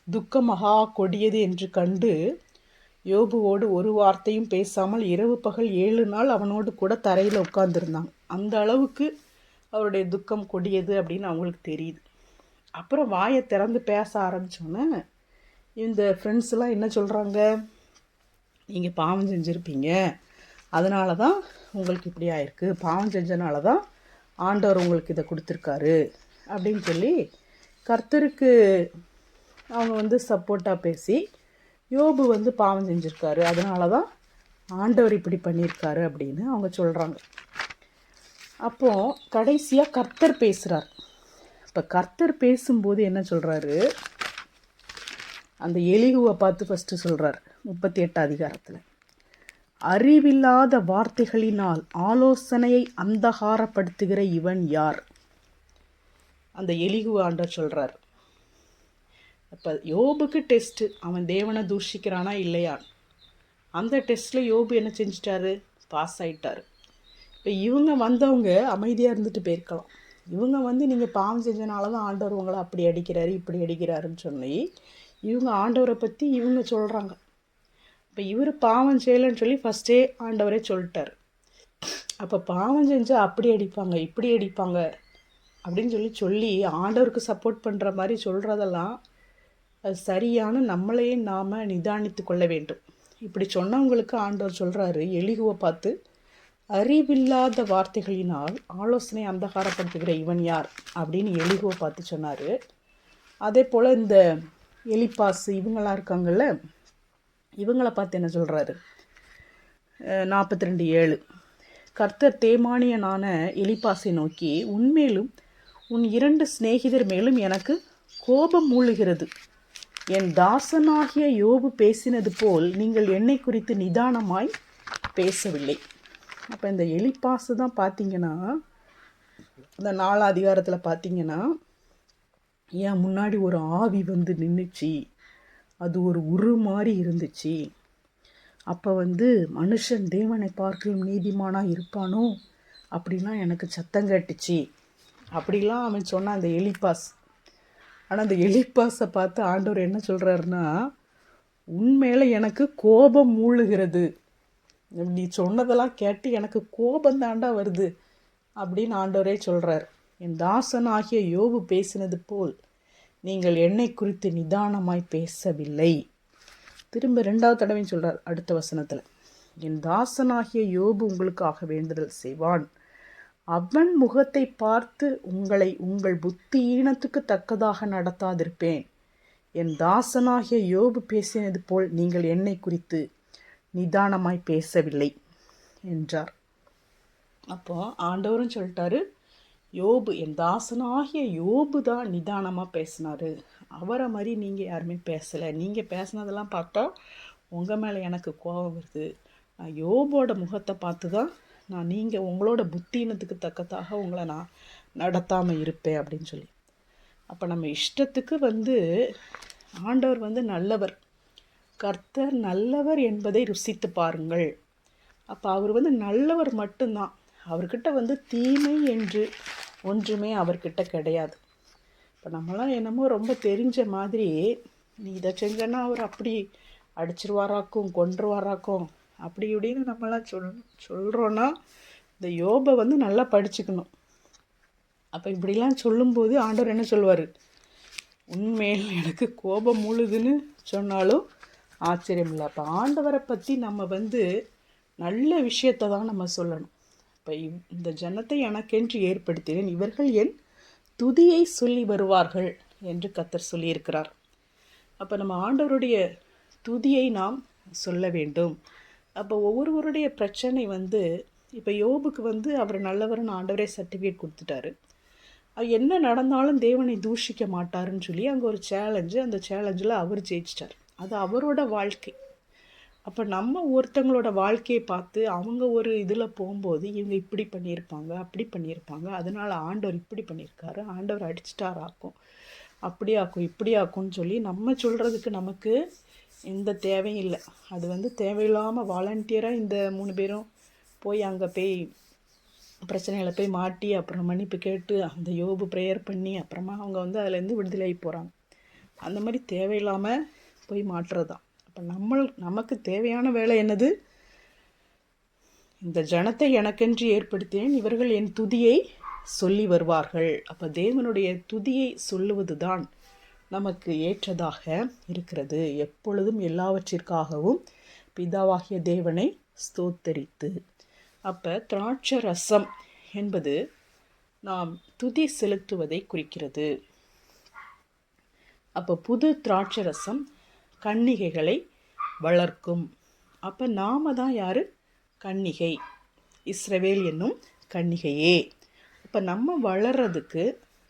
துக்கம் மகா கொடியது என்று கண்டு யோபுவோடு ஒரு வார்த்தையும் பேசாமல் இரவு பகல் 7 நாள் அவனோடு கூட தரையில் உட்கார்ந்துருந்தாங்க. அந்த அளவுக்கு அவருடைய துக்கம் கொடியது அப்படின்னு அவங்களுக்கு தெரியுது. அப்புறம் வாயை திறந்து பேச ஆரம்பித்தோன்னே இந்த ஃப்ரெண்ட்ஸ்லாம் என்ன சொல்கிறாங்க, நீங்கள் பாவம் செஞ்சுருப்பீங்க, அதனால தான் உங்களுக்கு இப்படி ஆயிருக்கு, பாவம் செஞ்சனால தான் ஆண்டவர் உங்களுக்கு இதை கொடுத்துருக்காரு அப்படின்னு சொல்லி கர்த்தருக்கு அவங்க வந்து சப்போர்ட்டாக பேசி, யோபு வந்து பாவம் செஞ்சுருக்காரு, அதனால தான் ஆண்டவர் இப்படி பண்ணியிருக்காரு அப்படின்னு அவங்க சொல்கிறாங்க. அப்போது கடைசியாக கர்த்தர் பேசுகிறார். இப்போ கர்த்தர் பேசும்போது என்ன சொல்கிறாரு, அந்த எலிகுவை பார்த்து ஃபஸ்ட்டு சொல்கிறார் 38 அதிகாரத்தில், அறிவில்லாத வார்த்தைகளினால் ஆலோசனையை அந்தகாரப்படுத்துகிற இவன் யார். அந்த எலிகு ஆண்டவர் சொல்கிறார். அப்போ யோபுக்கு டெஸ்ட்டு, அவன் தேவனை தூஷிக்கிறானா இல்லையா. அந்த டெஸ்ட்டில் யோபு என்ன செஞ்சிட்டாரு, பாஸ் ஆகிட்டார். இப்போ இவங்க வந்தவங்க அமைதியாக இருந்துட்டு போயிருக்கலாம். இவங்க வந்து நீங்கள் பாவம் செஞ்சனால தான் ஆண்டவர் உங்களை அப்படி அடிக்கிறாரு இப்படி அடிக்கிறாருன்னு சொல்லி இவங்க ஆண்டவரை பற்றி இவங்க சொல்கிறாங்க. இப்போ இவர் பாவம் செய்யலைன்னு சொல்லி ஃபஸ்ட்டே ஆண்டவரே சொல்லிட்டார். அப்போ பாவம் செஞ்சால் அப்படி அடிப்பாங்க இப்படி அடிப்பாங்க அப்படின்னு சொல்லி ஆண்டவருக்கு சப்போர்ட் பண்ணுற மாதிரி சொல்கிறதெல்லாம் அது சரியான நம்மளையே நாம் நிதானித்து கொள்ள வேண்டும். இப்படி சொன்னவங்களுக்கு ஆண்டவர் சொல்கிறாரு, எலிகுவை பார்த்து, அறிவில்லாத வார்த்தைகளினால் ஆலோசனை அந்தகாரப்படுத்துகிற இவன் யார் அப்படின்னு எலிகுவை பார்த்து சொன்னார். அதே போல் இந்த எலிப்பாஸ் இவங்களாம் இருக்காங்கள்ல, இவங்களை பார்த்து என்ன சொல்கிறாரு 42:7, கர்த்தர் தேமானியனான எலிப்பாஸை நோக்கி, உன்மேலும் உன் 2 சிநேகிதர் மேலும் எனக்கு கோபம் மூழுகிறது. என் தாசனாகிய யோபு பேசினது போல் நீங்கள் என்னை குறித்து நிதானமாய் பேசவில்லை. அப்போ இந்த எலிப்பாசு தான் பார்த்தீங்கன்னா, இந்த 4 அதிகாரத்தில் பார்த்தீங்கன்னா, ஏன் முன்னாடி ஒரு ஆவி வந்து நின்றுச்சு, அது ஒரு உரு மாதிரி இருந்துச்சு. அப்போ வந்து மனுஷன் தேவனை பார்க்கலும் நீதிமானாக இருப்பானோ அப்படிலாம் எனக்கு சத்தம் கேட்டுச்சு அப்படிலாம் அவன் சொன்னான் அந்த எலிப்பாஸ். ஆனால் அந்த எலிப்பாஸை பார்த்து ஆண்டவர் என்ன சொல்கிறாருன்னா, உண்மையில எனக்கு கோபம் மூழுகிறது, நீ சொன்னதெல்லாம் கேட்டு எனக்கு கோபம் தாண்டா வருது அப்படின்னு ஆண்டவரே சொல்கிறார். என் தாசனாகிய யோபு பேசினது போல் நீங்கள் என்னை குறித்து நிதானமாய் பேசவில்லை. திரும்ப 2வது தடவையும் சொல்கிறார் அடுத்த வசனத்தில், என் தாசனாகிய யோபு உங்களுக்காக வேண்டுதல் செய்வான், அவன் முகத்தை பார்த்து உங்களை உங்கள் புத்தியீனத்துக்கு தக்கதாக நடத்தாதிருப்பேன். என் தாசனாகிய யோபு பேசினது போல் நீங்கள் என்னை குறித்து நிதானமாய் பேசவில்லை என்றார். அப்போ ஆண்டவரும் சொல்லிட்டாரு, யோபு என் தாசனாகிய யோபு தான் நிதானமாக பேசினார், அவரை மாதிரி நீங்கள் யாருமே பேசலை. நீங்கள் பேசினதெல்லாம் பார்த்தா உங்கள் மேலே எனக்கு கோபம் வருது. நான் யோபோட முகத்தை பார்த்து தான் நீங்கள் உங்களோட புத்தினத்துக்கு தக்கதாக உங்களை நான் நடத்தாமல் இருப்பேன் அப்படின்னு சொல்லி. அப்போ நம்ம இஷ்டத்துக்கு வந்து ஆண்டவர் வந்து நல்லவர், கர்த்தர் நல்லவர் என்பதை ருசித்து பாருங்கள். அப்போ அவர் வந்து நல்லவர் மட்டும்தான், அவர்கிட்ட வந்து தீமை என்று ஒன்றுமே அவர்கிட்ட கிடையாது. இப்போ நம்மளாம் என்னமோ ரொம்ப தெரிஞ்ச மாதிரி, நீ இதை செஞ்சேன்னா அவர் அப்படி அடிச்சிருவாராக்கும் கொன்றுவாராக்கும் அப்படி இப்படின்னு நம்மளாம் சொல்கிறோன்னா இந்த யோபை வந்து நல்லா படிச்சுக்கணும். அப்போ இப்படிலாம் சொல்லும்போது ஆண்டவர் என்ன சொல்வார், உண்மையில் எனக்கு கோபம் முழுதுன்னு சொன்னாலும் ஆச்சரியம் இல்லை. அப்போ ஆண்டவரை பற்றி நம்ம நல்ல விஷயத்தை தான் நம்ம சொல்லணும். இப்போ இந்த ஜனத்தை எனக்கென்று ஏற்படுத்தினேன், இவர்கள் என் துதியை சொல்லி வருவார்கள் என்று கர்த்தர் சொல்லியிருக்கிறார். அப்போ நம்ம ஆண்டவருடைய துதியை நாம் சொல்ல வேண்டும். அப்போ ஒவ்வொருவருடைய பிரச்சனை இப்போ யோபுக்கு அவர் நல்லவர்னு ஆண்டவரே சர்டிஃபிகேட் கொடுத்துட்டாரு. என்ன நடந்தாலும் தேவனை தூஷிக்க மாட்டாருன்னு சொல்லி அங்கே ஒரு சேலஞ்சு, அந்த சேலஞ்சில் அவர் ஜெயிச்சிட்டார். அது அவரோட வாழ்க்கை. அப்போ நம்ம ஒருத்தங்களோட வாழ்க்கையை பார்த்து அவங்க ஒரு இதில் போகும்போது இவங்க இப்படி பண்ணியிருப்பாங்க, அப்படி பண்ணியிருப்பாங்க, அதனால் ஆண்டவர் இப்படி பண்ணியிருக்காரு, ஆண்டவர் அடிச்சிட்டாராக்கும், அப்படி ஆக்கும், இப்படி ஆக்கும்னு சொல்லி நம்ம சொல்கிறதுக்கு நமக்கு எந்த தேவையும் இல்லை. அது தேவையில்லாமல் வாலண்டியராக இந்த 3 பேரும் போய் அங்கே போய் பிரச்சனைகளை போய் மாட்டி அப்புறம் மன்னிப்பு கேட்டு அந்த யோபு ப்ரேயர் பண்ணி அப்புறமா அவங்க அதுலேருந்து விடுதலை போகிறாங்க. அந்த மாதிரி தேவையில்லாமல் போய் மாட்டுறது தான். அப்போ நமக்கு தேவையான வேலை என்னது? இந்த ஜனத்தை எனக்கென்று ஏற்படுத்தினேன், இவர்கள் என் துதியை சொல்லி வருவார்கள். அப்போ தேவனுடைய துதியை சொல்லுவது தான் நமக்கு ஏற்றதாக இருக்கிறது. எப்பொழுதும் எல்லாவற்றிற்காகவும் பிதாவாகிய தேவனை ஸ்தோத்தரித்து. அப்போ திராட்சை ரசம் என்பது நாம் துதி செலுத்துவதை குறிக்கிறது. அப்போ புது திராட்சை ரசம் கன்னிகைகளை வளர்க்கும். அப்போ நாம தான் யார்? கன்னிகை, இஸ்ரவேல் என்னும் கன்னிகையே. இப்போ நம்ம வளர்றதுக்கு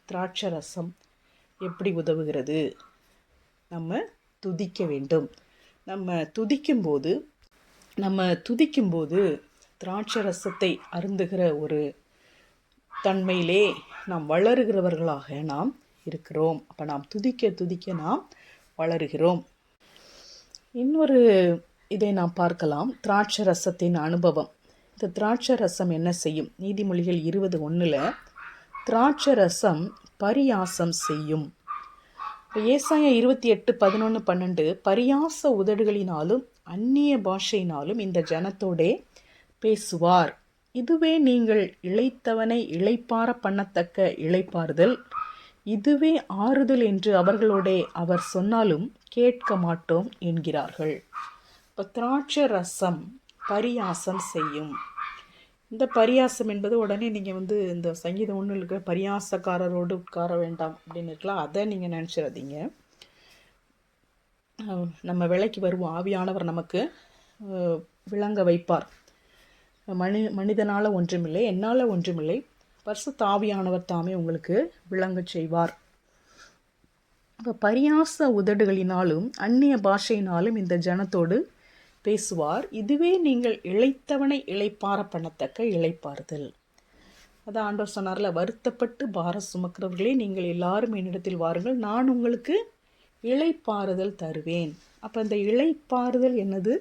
திராட்சை ரசம் எப்படி உதவுகிறது? நம்ம துதிக்க வேண்டும். நம்ம துதிக்கும்போது திராட்சை ரசத்தை அருந்துகிற ஒரு தன்மையிலே நாம் வளருகிறவர்களாக நாம் இருக்கிறோம். அப்போ நாம் துதிக்க நாம் வளருகிறோம். இன்னொரு இதை நாம் பார்க்கலாம், திராட்சை ரசத்தின் அனுபவம். இந்த திராட்சை ரசம் என்ன செய்யும்? நீதிமொழிகள் 20:1 திராட்சை ரசம் பரியாசம் செய்யும். ஏசாயா 28:11-12 பரியாச உதடுகளினாலும் அந்நிய பாஷையினாலும் இந்த ஜனத்தோடே பேசுவார். இதுவே நீங்கள் இளைத்தவனை இளைப்பார பண்ணத்தக்க இளைப்பாறுதல், இதுவே ஆறுதல் என்று அவர்களோடே அவர் சொன்னாலும் கேட்க மாட்டோம் என்கிறார்கள். இப்போ திராட்சை ரசம் பரியாசம் செய்யும். இந்த பரியாசம் என்பது உடனே நீங்கள் இந்த சங்கீதம் 1 இருக்கிற பரியாசக்காரரோடு உட்கார வேண்டாம் அப்படின்னு இருக்கலாம், அதை நீங்கள் நினச்சிடாதீங்க. நம்ம விலைக்கு வருவோம், ஆவியானவர் நமக்கு விளங்க வைப்பார். மனிதனால் ஒன்றுமில்லை, என்னால் ஒன்றுமில்லை, பரிசுத்த ஆவியானவர் தாமே உங்களுக்கு விளங்க செய்வார். இப்போ பரியாச உதடுகளினாலும் அந்நிய பாஷையினாலும் இந்த ஜனத்தோடு பேசுவார். இதுவே நீங்கள் இளைத்தவனை இளைப்பார பண்ணத்தக்க இளைப்பாறுதல். அதான் ஆண்டவர் சொன்னார்ல, வருத்தப்பட்டு பாரம் சுமக்கிறவர்களே நீங்கள் எல்லாரும் என்னிடத்தில் வாருங்கள், நான் உங்களுக்கு இளைப்பாறுதல் தருவேன். அப்போ அந்த இளைப்பாறுதல் என்னது?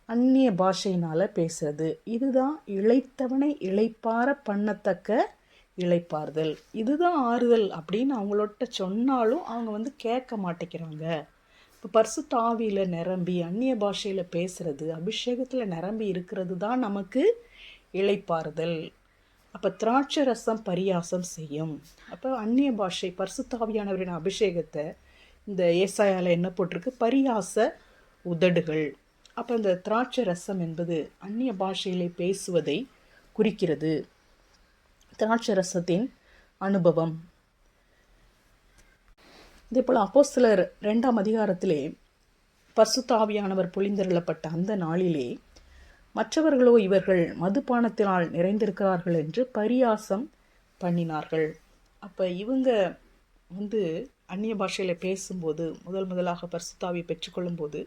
அந்நிய பாஷையினால் பேசுறது. இதுதான் இளைத்தவனை இளைப்பார பண்ணத்தக்க இளைப்பாறுதல். இதுதான் ஆறுதல் அப்படின்னு அவங்களோட்ட சொன்னாலும் அவங்க கேட்க மாட்டேங்கிறாங்க. இப்போ பரிசுத்த ஆவியில் நிரம்பி அந்நிய பாஷையில் பேசுகிறது, அபிஷேகத்தில் நிரம்பி இருக்கிறது தான் நமக்கு இளைப்பாறுதல். அப்போ திராட்சை ரசம் பரியாசம் செய்யும். அப்போ அந்நிய பாஷை, பரிசுத்த ஆவியானவரின் அபிஷேகத்தை இந்த ஏசாயாவில் என்ன போட்டிருக்கு? பரியாச உதடுகள். அப்போ இந்த திராட்சை ரசம் என்பது அந்நிய பாஷையிலே பேசுவதை குறிக்கிறது. திராட்சை ரசத்தின் அனுபவம். இதே போல் அப்போஸ்தலர் 2ஆம் அதிகாரத்திலே பரிசுத்த ஆவியானவர் பொழிந்தருளப்பட்ட அந்த நாளிலே மற்றவர்களோ இவர்கள் மதுபானத்தினால் நிறைந்திருக்கிறார்கள் என்று பரியாசம் பண்ணினார்கள். அப்போ இவங்க அந்நிய பாஷையில் பேசும்போது முதலாக பரிசுத்த ஆவியை பெற்றுக்கொள்ளும்போது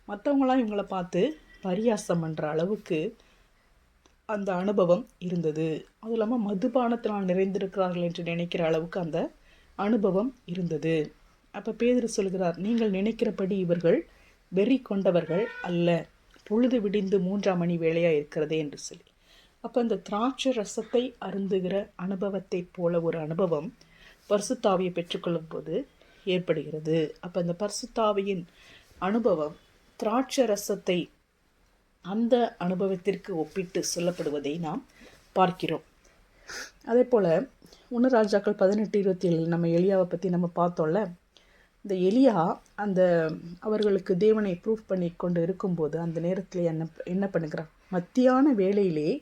மற்றவங்களாம் இவங்களை பார்த்து பரியாசம் பண்ணுற அளவுக்கு அந்த அனுபவம் இருந்தது. அதுவும் இல்லாமல் மதுபானத்தினால் நிறைந்திருக்கிறார்கள் என்று நினைக்கிற அளவுக்கு அந்த அனுபவம் இருந்தது. அப்போ பேதுரு சொல்கிறார், நீங்கள் நினைக்கிறபடி இவர்கள் வெறி கொண்டவர்கள் அல்ல, பொழுது விடிந்து 3ஆம் மணி வேளையாக இருக்கிறதே என்று சொல்லி. அப்போ அந்த திராட்சை ரசத்தை அருந்துகிற அனுபவத்தை போல ஒரு அனுபவம் பரிசுத்தாவியை பெற்றுக்கொள்ளும் போது ஏற்படுகிறது. அப்போ அந்த பரிசுத்தாவியின் அனுபவம் திராட்சை ரசத்தை அந்த அனுபவத்திற்கு ஒப்பிட்டு சொல்லப்படுவதை நாம் பார்க்கிறோம். அதே போல் 1 ராஜாக்கள் 18:27 நம்ம எலியாவை பற்றி நம்ம பார்த்தோம்ல, இந்த எலியா அந்த அவர்களுக்கு தேவனை ப்ரூஃப் பண்ணி கொண்டு இருக்கும்போது அந்த நேரத்தில் என்ன பண்ணுகிறான், மத்தியான வேளையிலே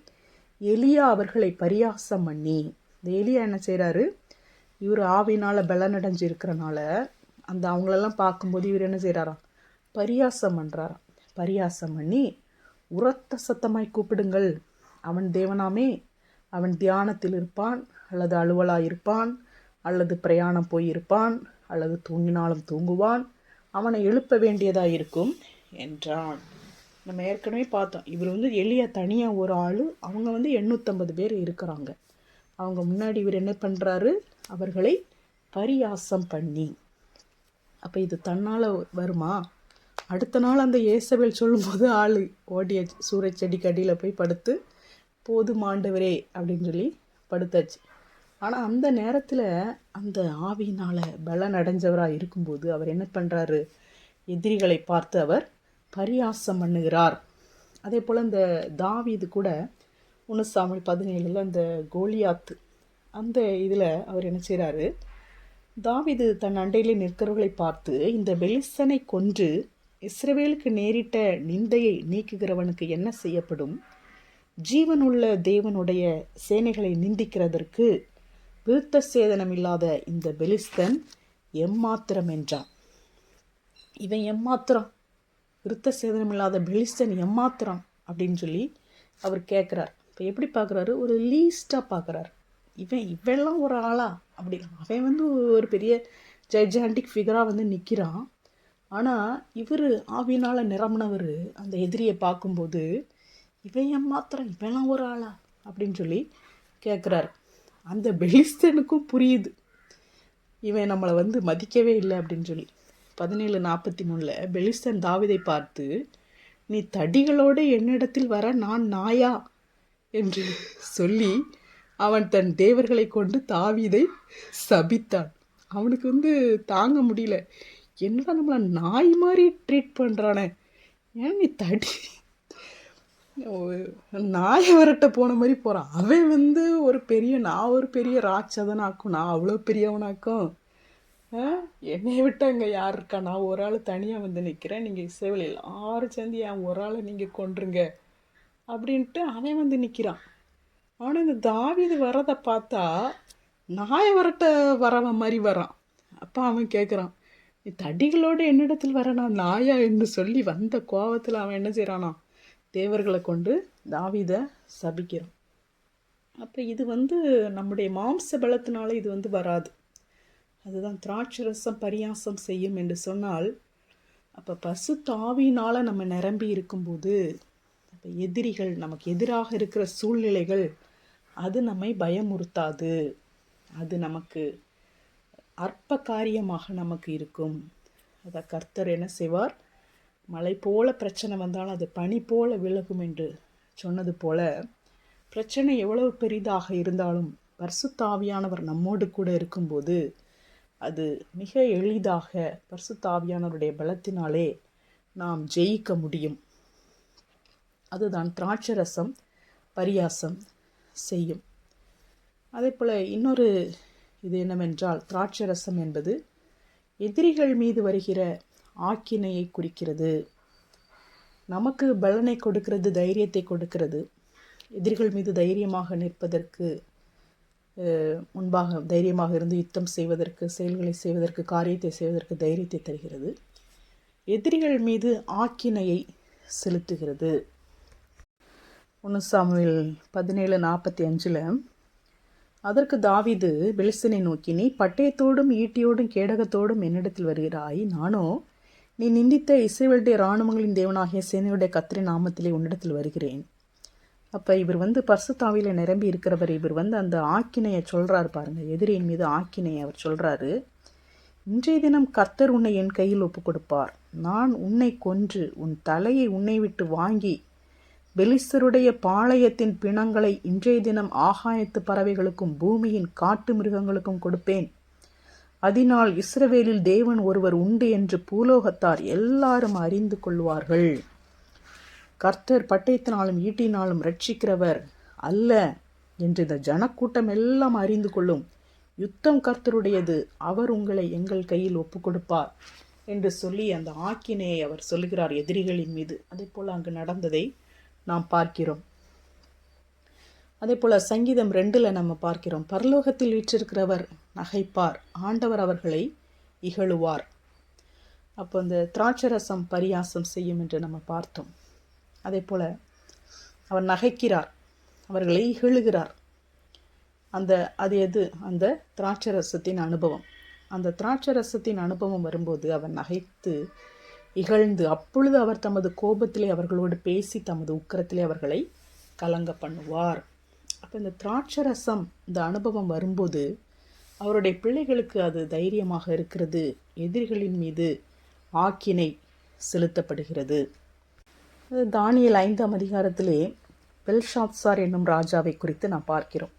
எலியா அவர்களை பரியாசம் பண்ணி, இந்த எலியா என்ன செய்கிறாரு, இவர் ஆவினால் பலனடைஞ்சு இருக்கிறனால அந்த அவங்களெல்லாம் பார்க்கும்போது இவர் என்ன செய்கிறாராம், பரியாசம் பண்ணுறாராம். பரியாசம் பண்ணி, உரத்த சத்தமாய் கூப்பிடுங்கள், அவன் தேவனாமே, அவன் தியானத்தில் இருப்பான், அல்லது அலுவலாக இருப்பான், அல்லது பிரயாணம் போயிருப்பான், அல்லது தூங்கினாலும் தூங்குவான், அவனை எழுப்ப வேண்டியதாக இருக்கும் என்றான். நம்ம ஏற்கனவே பார்த்தோம், இவர் எலியா தனியாக ஒரு ஆள், அவங்க 850 பேர் இருக்கிறாங்க. அவங்க முன்னாடி இவர் என்ன பண்ணுறாரு, அவர்களை பரியாசம் பண்ணி. அப்போ இது தன்னால் வருமா? அடுத்த நாள் அந்த ஏசபேல் சொல்லும்போது ஆள் ஓடிய சூறை செடிக்கு அடியில் போய் படுத்து போதும் ஆண்டவரே அப்படின்னு சொல்லி படுத்தாச்சு. ஆனால் அந்த நேரத்தில் அந்த ஆவியினால் பலன் அடைஞ்சவராக இருக்கும்போது அவர் என்ன பண்ணுறாரு, எதிரிகளை பார்த்து அவர் பரியாசம் பண்ணுகிறார். அதே போல் இந்த தாவீது கூட 1 சாமுவேல் 17 அந்த கோலியாத்து அந்த இதில் அவர் என்ன செய்கிறாரு, தாவீது தன் அண்டையிலே நிற்கிறவர்களை பார்த்து, இந்த பெலிஸ்தனை கொன்று இஸ்ரவேலுக்கு நேரிட்ட நிந்தையை நீக்குகிறவனுக்கு என்ன செய்யப்படும், ஜீவனுள்ள தேவனுடைய சேனைகளை நிந்திக்கிறதற்கு விருத்த சேதனம் இல்லாத இந்த பெலிஸ்தன் எம்மாத்திரம் என்றான். இவன் எம்மாத்திரம், விருத்த சேதனம் இல்லாத பெலிஸ்தன் எம்மாத்திரம் அப்படின்னு சொல்லி அவர் கேட்குறார். இப்போ எப்படி பார்க்குறாரு, ஒரு லீஸ்டாக பார்க்குறாரு. இவெல்லாம் ஒரு ஆளா அப்படி. அவன் ஒரு பெரிய ஜைஜாண்டிக் ஃபிகராக நிற்கிறான். ஆனால் இவர் ஆவியினால் நிரம்பினவர் அந்த எதிரியை பார்க்கும்போது, இவன் ஏமாத்திரம், இவெல்லாம் ஒரு ஆளா அப்படின்னு சொல்லி கேட்குறாரு. அந்த பெலிஸ்தனுக்கும் புரியுது, இவன் நம்மளை மதிக்கவே இல்லை அப்படின்னு சொல்லி. 17:43 பெலிஸ்தன் தாவீதை பார்த்து, நீ தடிகளோடு என்னிடத்தில் வர நான் நாயா என்று சொல்லி அவன் தன் தேவர்களை கொண்டு தாவீதை சபித்தான். அவனுக்கு தாங்க முடியல, என்னடா நம்மளை நாய் மாதிரி ட்ரீட் பண்ணுறானே, ஏன் நீ தடி நாயை விரட்ட போன மாதிரி போகிறான். அவன் நான் ஒரு பெரிய ராட்சதனாக்கும், நான் அவ்வளோ பெரியவனாக்கும், என்னை விட்டு அங்கே யார் இருக்கா, நான் ஒரு ஆள் தனியாக நிற்கிறேன், நீங்கள் இசைவில் எல்லாரும் சேர்ந்து என் ஒரு ஆளை நீங்கள் கொன்றுங்க அப்படின்ட்டு அவன் நிற்கிறான். ஆனால் இந்த தாவீது வரதை பார்த்தா நாயை விரட்ட வரவன் மாதிரி வரான். அப்போ அவன் கேட்குறான், நீ தடிகளோடு என்னிடத்தில் வர நான் நாயா என்று சொல்லி வந்த கோபத்தில் அவன் என்ன செய்கிறானா, தேவர்களை கொண்டு தாவீதை சபிக்கிறான். அப்போ இது நம்முடைய மாம்ச பலத்தினால இது வராது. அதுதான் திராட்சரசம் பரியாசம் செய்யும் என்று சொன்னால், அப்போ பரிசுத்த ஆவியினால் நம்ம நிரம்பி இருக்கும்போது, அப்போ எதிரிகள் நமக்கு எதிராக இருக்கிற சூழ்நிலைகள் அது நம்மை பயமுறுத்தாது. அது நமக்கு அற்ப காரியமாக நமக்கு இருக்கும். அதை கர்த்தர் என்ன செய்வார், மழை போல பிரச்சனை வந்தாலும் அது பனி போல விலகும் என்று சொன்னது போல, பிரச்சனை எவ்வளவு பெரிதாக இருந்தாலும் பரிசுத்த ஆவியானவர் நம்மோடு கூட இருக்கும்போது அது மிக எளிதாக பரிசுத்த ஆவியானவருடைய பலத்தினாலே நாம் ஜெயிக்க முடியும். அதுதான் திராட்சரசம் பரியாசம் செய்யும். அதே போல் இன்னொரு இது என்னவென்றால், திராட்சரசம் என்பது எதிரிகள் மீது வருகிற ஆக்கினையை குறிக்கிறது. நமக்கு பலனை கொடுக்கிறது, தைரியத்தை கொடுக்கிறது. எதிரிகள் மீது தைரியமாக நிற்பதற்கு, முன்பாக தைரியமாக இருந்து யுத்தம் செய்வதற்கு, செயல்களை செய்வதற்கு, காரியத்தை செய்வதற்கு தைரியத்தை தருகிறது. எதிரிகள் மீது ஆக்கினையை செலுத்துகிறது. 1 சாமுவேல் 17:45 அதற்கு தாவீது பெலிஸ்தனை நோக்கி, நீ பட்டயத்தோடும் ஈட்டியோடும் கேடகத்தோடும் என்னிடத்தில் வருகிறாய், நானோ நீ நிந்தித்த இஸ்ரவேலுடைய இராணுவங்களின் தேவனாகிய சேனையுடைய கர்த்தரின் நாமத்திலே உன்னிடத்தில் வருகிறேன். அப்போ இவர் பரிசுத்த ஆவியில் நிரம்பி இருக்கிறவர். இவர் அந்த ஆக்கினையை சொல்கிறார் பாருங்கள், எதிரியின் மீது ஆக்கினையை அவர் சொல்கிறாரு. இன்றைய தினம் கர்த்தர் உன்னை என் கையில் ஒப்பு கொடுப்பார், நான் உன்னை கொன்று உன் தலையை உன்னை விட்டு வாங்கி பெலிஸ்தருடைய பாளையத்தின் பிணங்களை இன்றைய தினம் ஆகாயத்து பறவைகளுக்கும் பூமியின் காட்டு மிருகங்களுக்கும் கொடுப்பேன். அதனால் இஸ்ரவேலில் தேவன் ஒருவர் உண்டு என்று பூலோகத்தார் எல்லாரும் அறிந்து கொள்வார்கள். கர்த்தர் பட்டயத்தினாலும் ஈட்டினாலும் ரட்சிக்கிறவர் அல்ல என்று இந்த ஜனக்கூட்டம் எல்லாம் அறிந்து கொள்ளும் யுத்தம் கர்த்தருடையது, அவர் உங்களை எங்கள் கையில் ஒப்பு கொடுப்பார் என்று சொல்லி அந்த ஆக்கினையை அவர் சொல்லுகிறார் எதிரிகளின் மீது. அதே போல் அங்கு நடந்ததை நாம் பார்க்கிறோம். அதே போல் சங்கீதம் 2 நம்ம பார்க்கிறோம், பரலோகத்தில் வீற்றிருக்கிறவர் நகைப்பார், ஆண்டவர் அவர்களை இகழுவார். அப்போ அந்த திராட்சரசம் பரியாசம் செய்யும் என்று நம்ம பார்த்தோம். அதே போல் அவர் நகைக்கிறார், அவர்களை இகழுகிறார். அது எது? அந்த திராட்சரசத்தின் அனுபவம். அந்த திராட்சரசத்தின் அனுபவம் வரும்போது அவர் நகைத்து இகழ்ந்து, அப்பொழுது அவர் தமது கோபத்திலே அவர்களோடு பேசி தமது உக்கிரத்திலே அவர்களை கலங்க பண்ணுவார். அப்போ இந்த திராட்சரசம், இந்த அனுபவம் வரும்போது அவருடைய பிள்ளைகளுக்கு அது தைரியமாக இருக்கிறது. எதிரிகளின் மீது ஆக்கினை செலுத்தப்படுகிறது. தானியேல் 5ஆம் அதிகாரத்திலே பெல்ஷாத்சார் என்னும் ராஜாவை குறித்து நாம் பார்க்கிறோம்.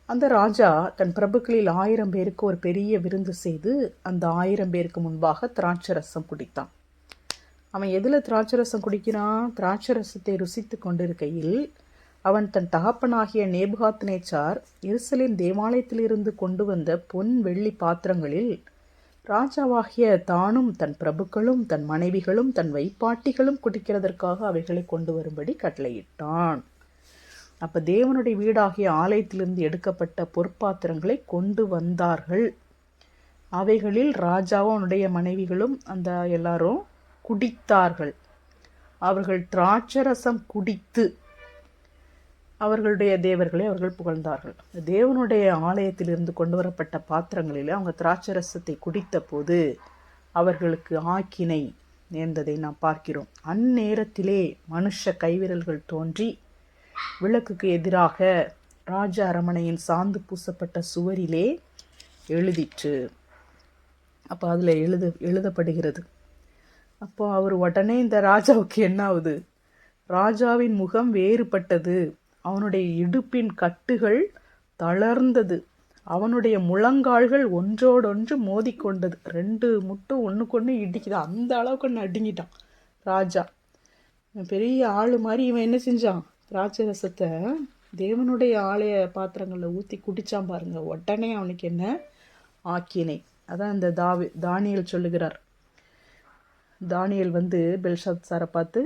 அந்த ராஜா தன் பிரபுக்களில் 1000 பேருக்கு ஒரு பெரிய விருந்து செய்து அந்த 1000 பேருக்கு முன்பாக திராட்சரசம் குடித்தான். அவன் எதில் திராட்சரசம் குடிக்கிறான்? திராட்சரசத்தை ருசித்து கொண்டிருக்கையில் அவன் தன் தகப்பனாகிய நேபுகாத்நேச்சார் எருசலேம் தேவாலயத்திலிருந்து கொண்டு வந்த பொன் வெள்ளி பாத்திரங்களில் ராஜாவாகிய தானும் தன் பிரபுக்களும் தன் மனைவிகளும் தன் வைப்பாட்டிகளும் குடிக்கிறதற்காக அவைகளை கொண்டு வரும்படி கட்டளையிட்டான். அப்போ தேவனுடைய வீடாகிய ஆலயத்திலிருந்து எடுக்கப்பட்ட பொற்பாத்திரங்களை கொண்டு வந்தார்கள். அவைகளில் ராஜாவும் அவனுடைய மனைவிகளும் அந்த எல்லாரும் குடித்தார்கள். அவர்கள் திராட்சரசம் குடித்து அவர்களுடைய தேவர்களை அவர்கள் புகழ்ந்தார்கள். தேவனுடைய ஆலயத்திலிருந்து கொண்டு வரப்பட்ட பாத்திரங்களில் அவங்க திராட்சரசத்தை குடித்த போது அவர்களுக்கு ஆக்கினை நேர்ந்ததை நாம் பார்க்கிறோம். அந்நேரத்திலே மனுஷ கைவிரல்கள் தோன்றி விளக்குக்கு எதிராக ராஜ அரமனையின் சாந்து பூசப்பட்ட சுவரிலே எழுதிற்று. அப்போ அதில் எழுதப்படுகிறது. அப்போ அவர் உடனே இந்த ராஜாவுக்கு என்ன ஆகுது? ராஜாவின் முகம் வேறுபட்டது, அவனுடைய இடுப்பின் கட்டுகள் தளர்ந்தது, அவனுடைய முழங்கால்கள் ஒன்றோடொன்று மோதிக்கொண்டது, 2 முட்டும் ஒன்றுக்கொன்று இடிக்குது. அந்த அளவுக்கு நடுங்கிட்டான் ராஜா. பெரிய ஆள் மாதிரி இவன் என்ன செஞ்சான்? திராட்சரசத்தை தேவனுடைய ஆலய பாத்திரங்களில் ஊற்றி குடித்தான் பாருங்க. உடனே அவனுக்கு என்ன ஆக்கினை. அதான் இந்த தானியேல் சொல்லுகிறார். தானியேல் பெல்ஷாத்சாரை பார்த்து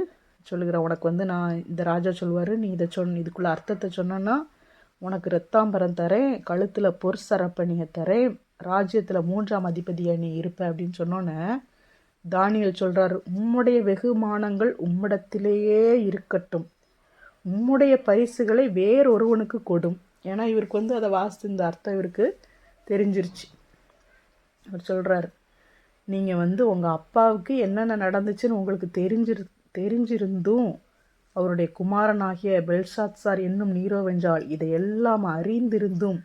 சொல்லுகிறார், உனக்கு நான் இந்த ராஜா சொல்லுவார், நீ இதை இதுக்குள்ள அர்த்தத்தை சொன்னா உனக்கு ரத்தாம்பரம் தரேன், கழுத்தில் பொற்சரப்பணியை தரேன், ராஜ்யத்தில் 3ஆம் அதிபதியாக நீ இருப்ப அப்படின்னு சொன்னோன்னே தானியேல் சொல்கிறார், உம்முடைய வெகுமானங்கள் உம்மிடத்திலேயே இருக்கட்டும், உம்முடைய பரிசுகளை வேறொருவனுக்கு கொடும். ஏன்னா இவருக்கு அதை வாசித்து இந்த அர்த்தம் இவருக்கு தெரிஞ்சிருச்சு. அவர் சொல்கிறார், நீங்கள் உங்கள் அப்பாவுக்கு என்னென்ன நடந்துச்சுன்னு உங்களுக்கு தெரிஞ்சிருந்தும் அவருடைய குமாரனாகிய பெல்ஷாத்சார் என்னும் நீரோவென்றால் இதையெல்லாம் அறிந்திருந்தும்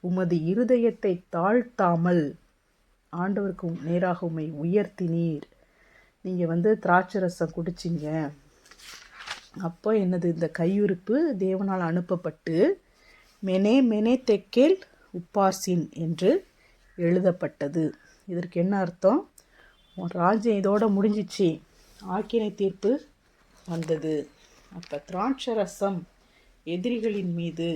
உமது இருதயத்தை தாழ்த்தாமல் ஆண்டவருக்கு நேராக உம்மை உயர்த்தினீர். நீங்கள் திராட்சரசம் குடிச்சிங்க. அப்போ என்னது? இந்த கையுறுப்பு தேவனால் அனுப்பப்பட்டு மெனே தெக்கேல் உப்பார்சின் என்று எழுதப்பட்டது. இதற்கு என்ன அர்த்தம்? ராஜ்யம் இதோட முடிஞ்சிச்சு, ஆக்கினை தீர்ப்பு வந்தது. அப்போ திராட்சரசம் எதிரிகளின் மீது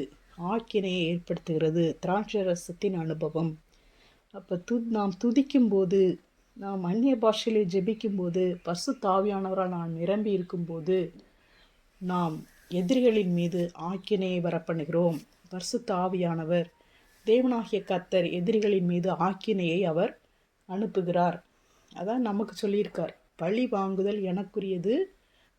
ஆக்கினையை ஏற்படுத்துகிறது. திராட்சரசத்தின் அனுபவம். அப்போ நாம் துதிக்கும்போது, நாம் அந்நிய பாஷையிலே ஜெபிக்கும்போது, பரிசுத்த ஆவியானவரால் நாம் நிரம்பி இருக்கும்போது நாம் எதிரிகளின் மீது ஆக்கினையை வரப்பண்ணுகிறோம். பரிசுத்த ஆவியானவர் தேவனாகிய கர்த்தர் எதிரிகளின் மீது ஆக்கினையை அவர் அனுப்புகிறார். அதான் நமக்கு சொல்லியிருக்கார், பழி வாங்குதல் எனக்குரியது,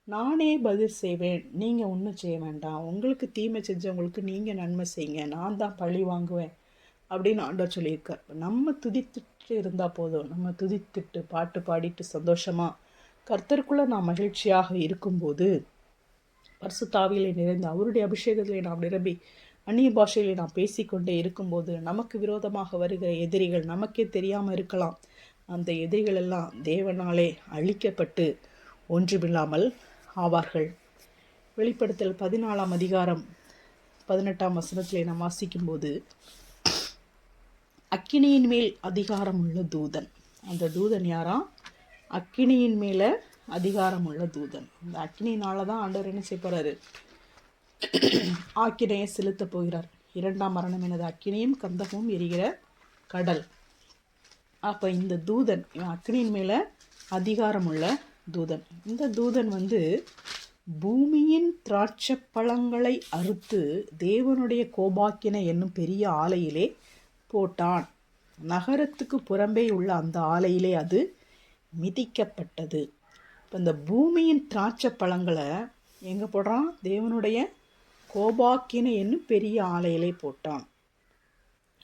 நானே பதில் செய்வேன், நீங்கள் ஒன்றும் செய்ய வேண்டாம், உங்களுக்கு தீமை செஞ்சவங்களுக்கு நீங்கள் நன்மை செய்யுங்க, நான் தான் பழி வாங்குவேன் அப்படின்னு ஆண்டவர் சொல்லியிருக்கார். நம்ம துதித்துட்டு இருந்தால் போதும். நம்ம துதித்துட்டு பாட்டு பாடிட்டு சந்தோஷமாக கர்த்தருக்குள்ளே நாம் மகிழ்ச்சியாக இருக்கும்போது, பரிசுத்தாவியிலே நிறைந்து அவருடைய அபிஷேகத்திலே நாம் நிரம்பி அந்நிய பாஷையிலே நாம் பேசிக்கொண்டே இருக்கும்போது நமக்கு விரோதமாக வருகிற எதிரிகள் நமக்கே தெரியாமல் இருக்கலாம். அந்த எதிரிகள் எல்லாம் தேவனாலே அழிக்கப்பட்டு ஒன்றுமில்லாமல் ஆவார்கள். வெளிப்படுத்தல் 14ஆம் அதிகாரம் 18ஆம் வசனத்திலே நாம் வாசிக்கும்போது, அக்கினியின் மேல் அதிகாரம் உள்ள தூதன். அந்த தூதன் யாரா? அக்கினியின் மேலே அதிகாரம் உள்ள தூதன். அந்த அக்கினியினால தான் ஆண்டவர் என்ன செய்ய போகிறாரு? ஆக்கினையை செலுத்த போகிறார். இரண்டாம் மரணம் எனது அக்கினியும் கந்தகமும் எரிகிற கடல். அப்போ இந்த தூதன் அக்னியின் மேலே அதிகாரம் உள்ள தூதன். இந்த தூதன் பூமியின் திராட்சை பழங்களை அறுத்து தேவனுடைய கோபாக்கினை என்னும் பெரிய ஆலையிலே போட்டான். நகரத்துக்கு புறம்பே உள்ள அந்த ஆலையிலே அது மிதிக்கப்பட்டது. இப்போ இந்த பூமியின் திராட்சை பழங்களை எங்கே போடுறான்? தேவனுடைய கோபாக்கினை என்னும் பெரிய ஆலையிலே போட்டான்.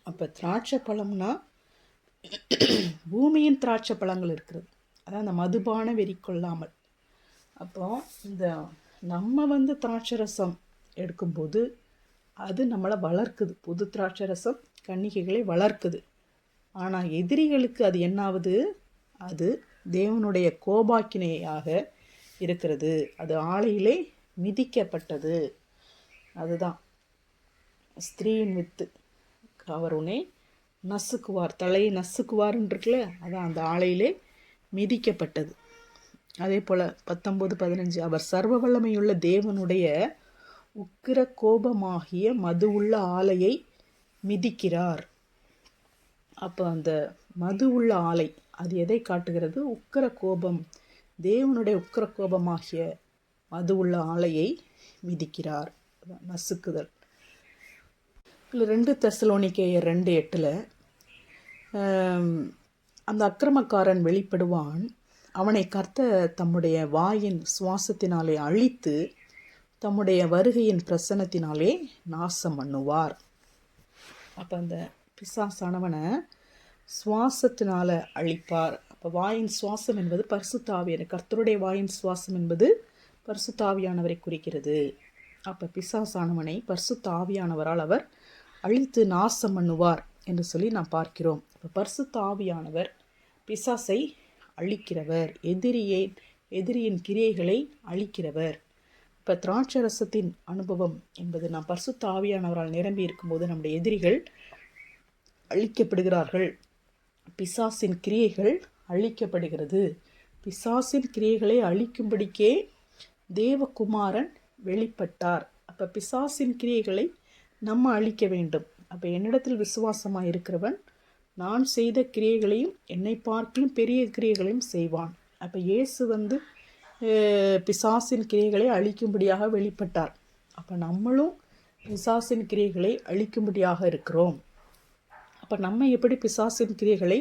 அப்போ திராட்சை பழம்னா பூமியின் திராட்சை பழங்கள் இருக்கிறது, அதான் அந்த மதுபான வெறி கொள்ளாமல். அப்போ இந்த நம்ம திராட்சை ரசம் எடுக்கும்போது அது நம்மளை வளர்க்குது. புது திராட்சை ரசம் கன்னிகைகளை வளர்க்குது. ஆனால் எதிரிகளுக்கு அது என்னாவது? அது தேவனுடைய கோபாக்கினையாக இருக்கிறது. அது ஆலையிலே மிதிக்கப்பட்டது. அதுதான் ஸ்திரீயின் வித்து அவர் உன்னை நசுக்குவார், தலையை நசுக்குவார்ன்னு இருக்குல்ல, அதான் அந்த ஆலையிலே மிதிக்கப்பட்டது. அதே போல் 19:15 அவர் சர்வ வல்லமையுள்ள தேவனுடைய உக்கிர கோபமாகிய மது உள்ள ஆலையை மிதிக்கிறார். அப்போ அந்த மது உள்ள ஆலை அது எதை காட்டுகிறது? உக்கிர கோபம், தேவனுடைய உக்கிர கோபமாகிய மது உள்ள ஆலையை மிதிக்கிறார், நசுக்குதல். இல்லை 2 தெசலோனிக்கேயர் 2:8 அந்த அக்கிரமக்காரன் வெளிப்படுவான், அவனை கர்த்தர் தம்முடைய வாயின் சுவாசத்தினாலே அழித்து தம்முடைய வருகையின் பிரசன்னத்தினாலே நாசம் பண்ணுவார். அப்போ அந்த பிசாசானவனை சுவாசத்தினால அழிப்பார். அப்போ வாயின் சுவாசம் என்பது பரிசுத்தாவியான, கர்த்தருடைய வாயின் சுவாசம் என்பது பரிசுத்தாவியானவரை குறிக்கிறது. அப்போ பிசாசானவனை பரிசுத்தாவியானவரால் அவர் அழித்து நாசம் பண்ணுவார் என்று சொல்லி நாம் பார்க்கிறோம். இப்போ பரிசுத்தாவியானவர் பிசாசை அழிக்கிறவர், எதிரியின் கிரியைகளை அழிக்கிறவர். இப்போ திராட்சை ரசத்தின் அனுபவம் என்பது நாம் பரிசுத்த ஆவியானவரால் நிரம்பி இருக்கும்போது நம்முடைய எதிரிகள் அழிக்கப்படுகிறார்கள், பிசாசின் கிரியைகள் அழிக்கப்படுகிறது. பிசாசின் கிரியைகளை அழிக்கும்படிக்கே தேவகுமாரன் வெளிப்பட்டார். அப்போ பிசாசின் கிரியைகளை நம்ம அழிக்க வேண்டும். அப்போ என்னிடத்தில் விசுவாசமாக இருக்கிறவன் நான் செய்த கிரியைகளையும் என்னை பார்க்கலும் பெரிய கிரியைகளையும் செய்வான். அப்போ இயேசு பிசாசின் கிரியைகளை அழிக்கும்படியாக வெளிப்பட்டார். அப்போ நம்மளும் பிசாசின் கிரியைகளை அழிக்கும்படியாக இருக்கிறோம். அப்போ நம்ம எப்படி பிசாசின் கிரியைகளை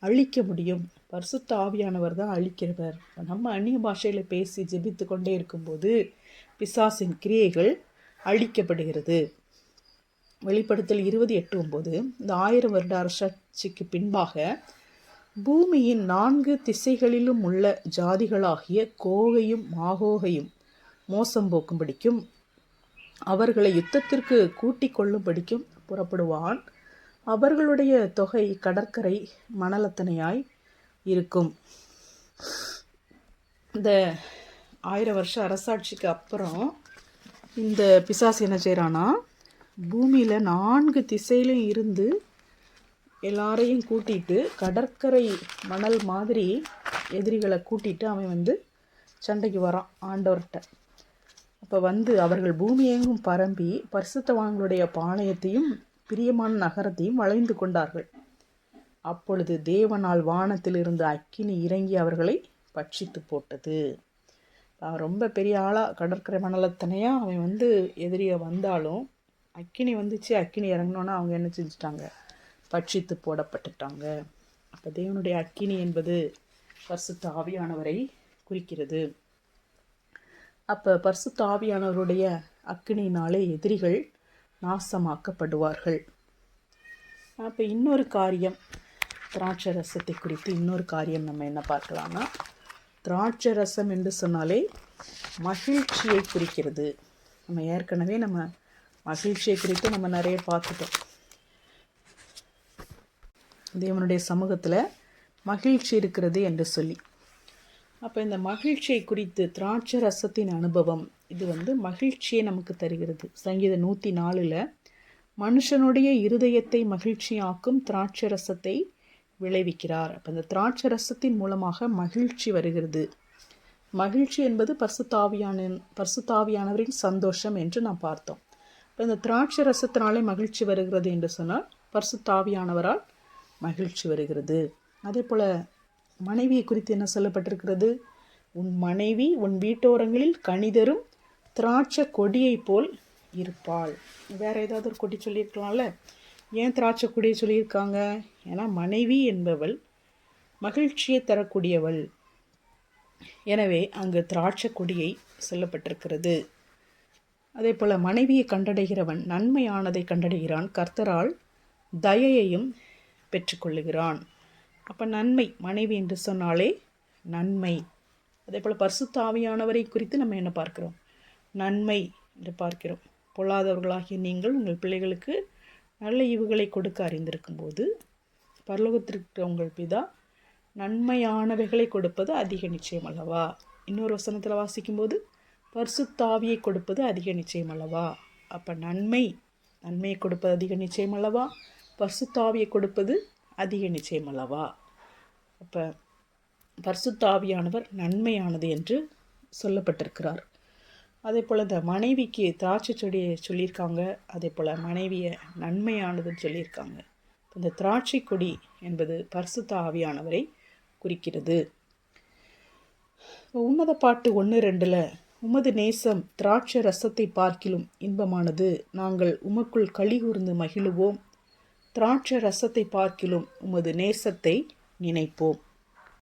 அழிக்க முடியும்? பரிசுத்த ஆவியானவர் தான் அழிக்கிறவர். நம்ம அந்நிய பாஷையில் பேசி ஜெபித்து கொண்டே இருக்கும்போது பிசாசின் கிரியைகள் அழிக்கப்படுகிறது. வெளிப்படுத்தல் 20:8 இந்த 1000 வருட அரசாட்சிக்கு பின்பாக பூமியின் 4 திசைகளிலும் உள்ள ஜாதிகளாகிய கோகையும் மாகோகையும் மோசம் போக்கும்படிக்கும் அவர்களை யுத்தத்திற்கு கூட்டிக் கொள்ளும்படிக்கும் புறப்படுவான். அவர்களுடைய தொகை கடற்கரை மணலத்தனையாய் இருக்கும். இந்த 1000 வருஷ அரசாட்சிக்கு அப்புறம் இந்த பிசாசு என்ன செய்கிறானா, பூமியில் 4 திசையிலும் இருந்து எல்லாரையும் கூட்டிகிட்டு கடற்கரை மணல் மாதிரி எதிரிகளை கூட்டிகிட்டு அவன் சண்டைக்கு வரான் ஆண்டவர்கிட்ட. அப்போ அவர்கள் பூமி எங்கும் பரம்பி பரிசுத்தவான்களுடைய பாளையத்தையும் பிரியமான நகரத்தையும் வளைந்து கொண்டார்கள். அப்பொழுது தேவனால் வானத்தில் இருந்து அக்கினி இறங்கி அவர்களை பட்சித்து போட்டது. அவன் ரொம்ப பெரிய ஆளாக கடற்கரை மணலத்தனையாக அவன் எதிரியை வந்தாலும் அக்கினி வந்துச்சு. அக்கினி இறங்கினோன்னா அவங்க என்ன செஞ்சிட்டாங்க? பட்சித்து போடப்பட்டுட்டாங்க. அப்போ தேவனுடைய அக்கினி என்பது பரிசுத்த ஆவியானவரை குறிக்கிறது. அப்போ பரிசுத்த ஆவியானவருடைய அக்கினியினாலே எதிரிகள் நாசமாக்கப்படுவார்கள். அப்போ இன்னொரு காரியம், திராட்சை ரசத்தை குறித்து இன்னொரு காரியம் நம்ம என்ன பார்க்கலாம்னா, திராட்சை ரசம் என்று சொன்னாலே மகிழ்ச்சியை குறிக்கிறது. நம்ம ஏற்கனவே மகிழ்ச்சியை குறித்து நம்ம நிறைய பார்த்துட்டோம். தேவனுடைய சமூகத்தில் மகிழ்ச்சி இருக்கிறது என்று சொல்லி. அப்போ இந்த மகிழ்ச்சியை குறித்து திராட்சை ரசத்தின் அனுபவம் இது மகிழ்ச்சியை நமக்கு தருகிறது. சங்கீதம் 104 மனுஷனுடைய இருதயத்தை மகிழ்ச்சியாக்கும் திராட்சை ரசத்தை விளைவிக்கிறார். அப்போ இந்த திராட்சை ரசத்தின் மூலமாக மகிழ்ச்சி வருகிறது. மகிழ்ச்சி என்பது பரிசுத்தாவியானவரின் சந்தோஷம் என்று நாம் பார்த்தோம். இப்போ இந்த திராட்சை ரசத்தினாலே மகிழ்ச்சி வருகிறது என்று சொன்னால் பரிசுத்த ஆவியானவரால் மகிழ்ச்சி வருகிறது. அதே போல் மனைவியை குறித்து என்ன சொல்லப்பட்டிருக்கிறது? உன் மனைவி உன் வீட்டோரங்களில் கனிதரும் திராட்சை கொடியை போல் இருப்பாள். வேறு ஏதாவது ஒரு கொடி சொல்லியிருக்கலாம்ல. ஏன் திராட்சை கொடியை சொல்லியிருக்காங்க? ஏன்னா மனைவி என்பவள் மகிழ்ச்சியை தரக்கூடியவள். எனவே அங்கு திராட்சை கொடியை சொல்லப்பட்டிருக்கிறது. அதே போல் மனைவியை கண்டடைகிறவன் நன்மையானதை கண்டடைகிறான், கர்த்தரால் தயையையும் பெற்றுக்கொள்ளுகிறான். அப்போ நன்மை, மனைவி என்று சொன்னாலே நன்மை. அதே போல் பரிசுத்த ஆவியானவரை குறித்து நம்ம என்ன பார்க்கிறோம்? நன்மை என்று பார்க்கிறோம். பொல்லாதவர்களாகிய நீங்கள் உங்கள் பிள்ளைகளுக்கு நல்ல ஈவுகளை கொடுக்க அறிந்திருக்கும் போது பரலோகத்திற்கு உங்கள் பிதா நன்மையானவைகளை கொடுப்பது அதிக நிச்சயம் அல்லவா? இன்னொரு வசனத்தில் வாசிக்கும்போது பரிசுத்த ஆவியை கொடுப்பது அதிக நிச்சயம் அல்லவா? அப்போ நன்மையை கொடுப்பது அதிக நிச்சயம் அல்லவா? பரிசுத்த ஆவியை கொடுப்பது அதிக நிச்சயம் அல்லவா? அப்போ பரிசுத்த ஆவியானவர் நன்மையானது என்று சொல்லப்பட்டிருக்கிறார். அதே போல் இந்த மனைவிக்கு திராட்சை செடியை சொல்லியிருக்காங்க, அதே போல் மனைவியை நன்மையானதுன்னு சொல்லியிருக்காங்க. இந்த திராட்சை கொடி என்பது பரிசுத்த ஆவியானவரை குறிக்கிறது. உன்னத பாட்டு 1:2 உமது நேசம் திராட்சை ரசத்தை பார்க்கிலும் இன்பமானது, நாங்கள் உமக்குள் களி கூர்ந்து மகிழுவோம், திராட்சை ரசத்தை பார்க்கிலும் உமது நேசத்தை நினைப்போம்.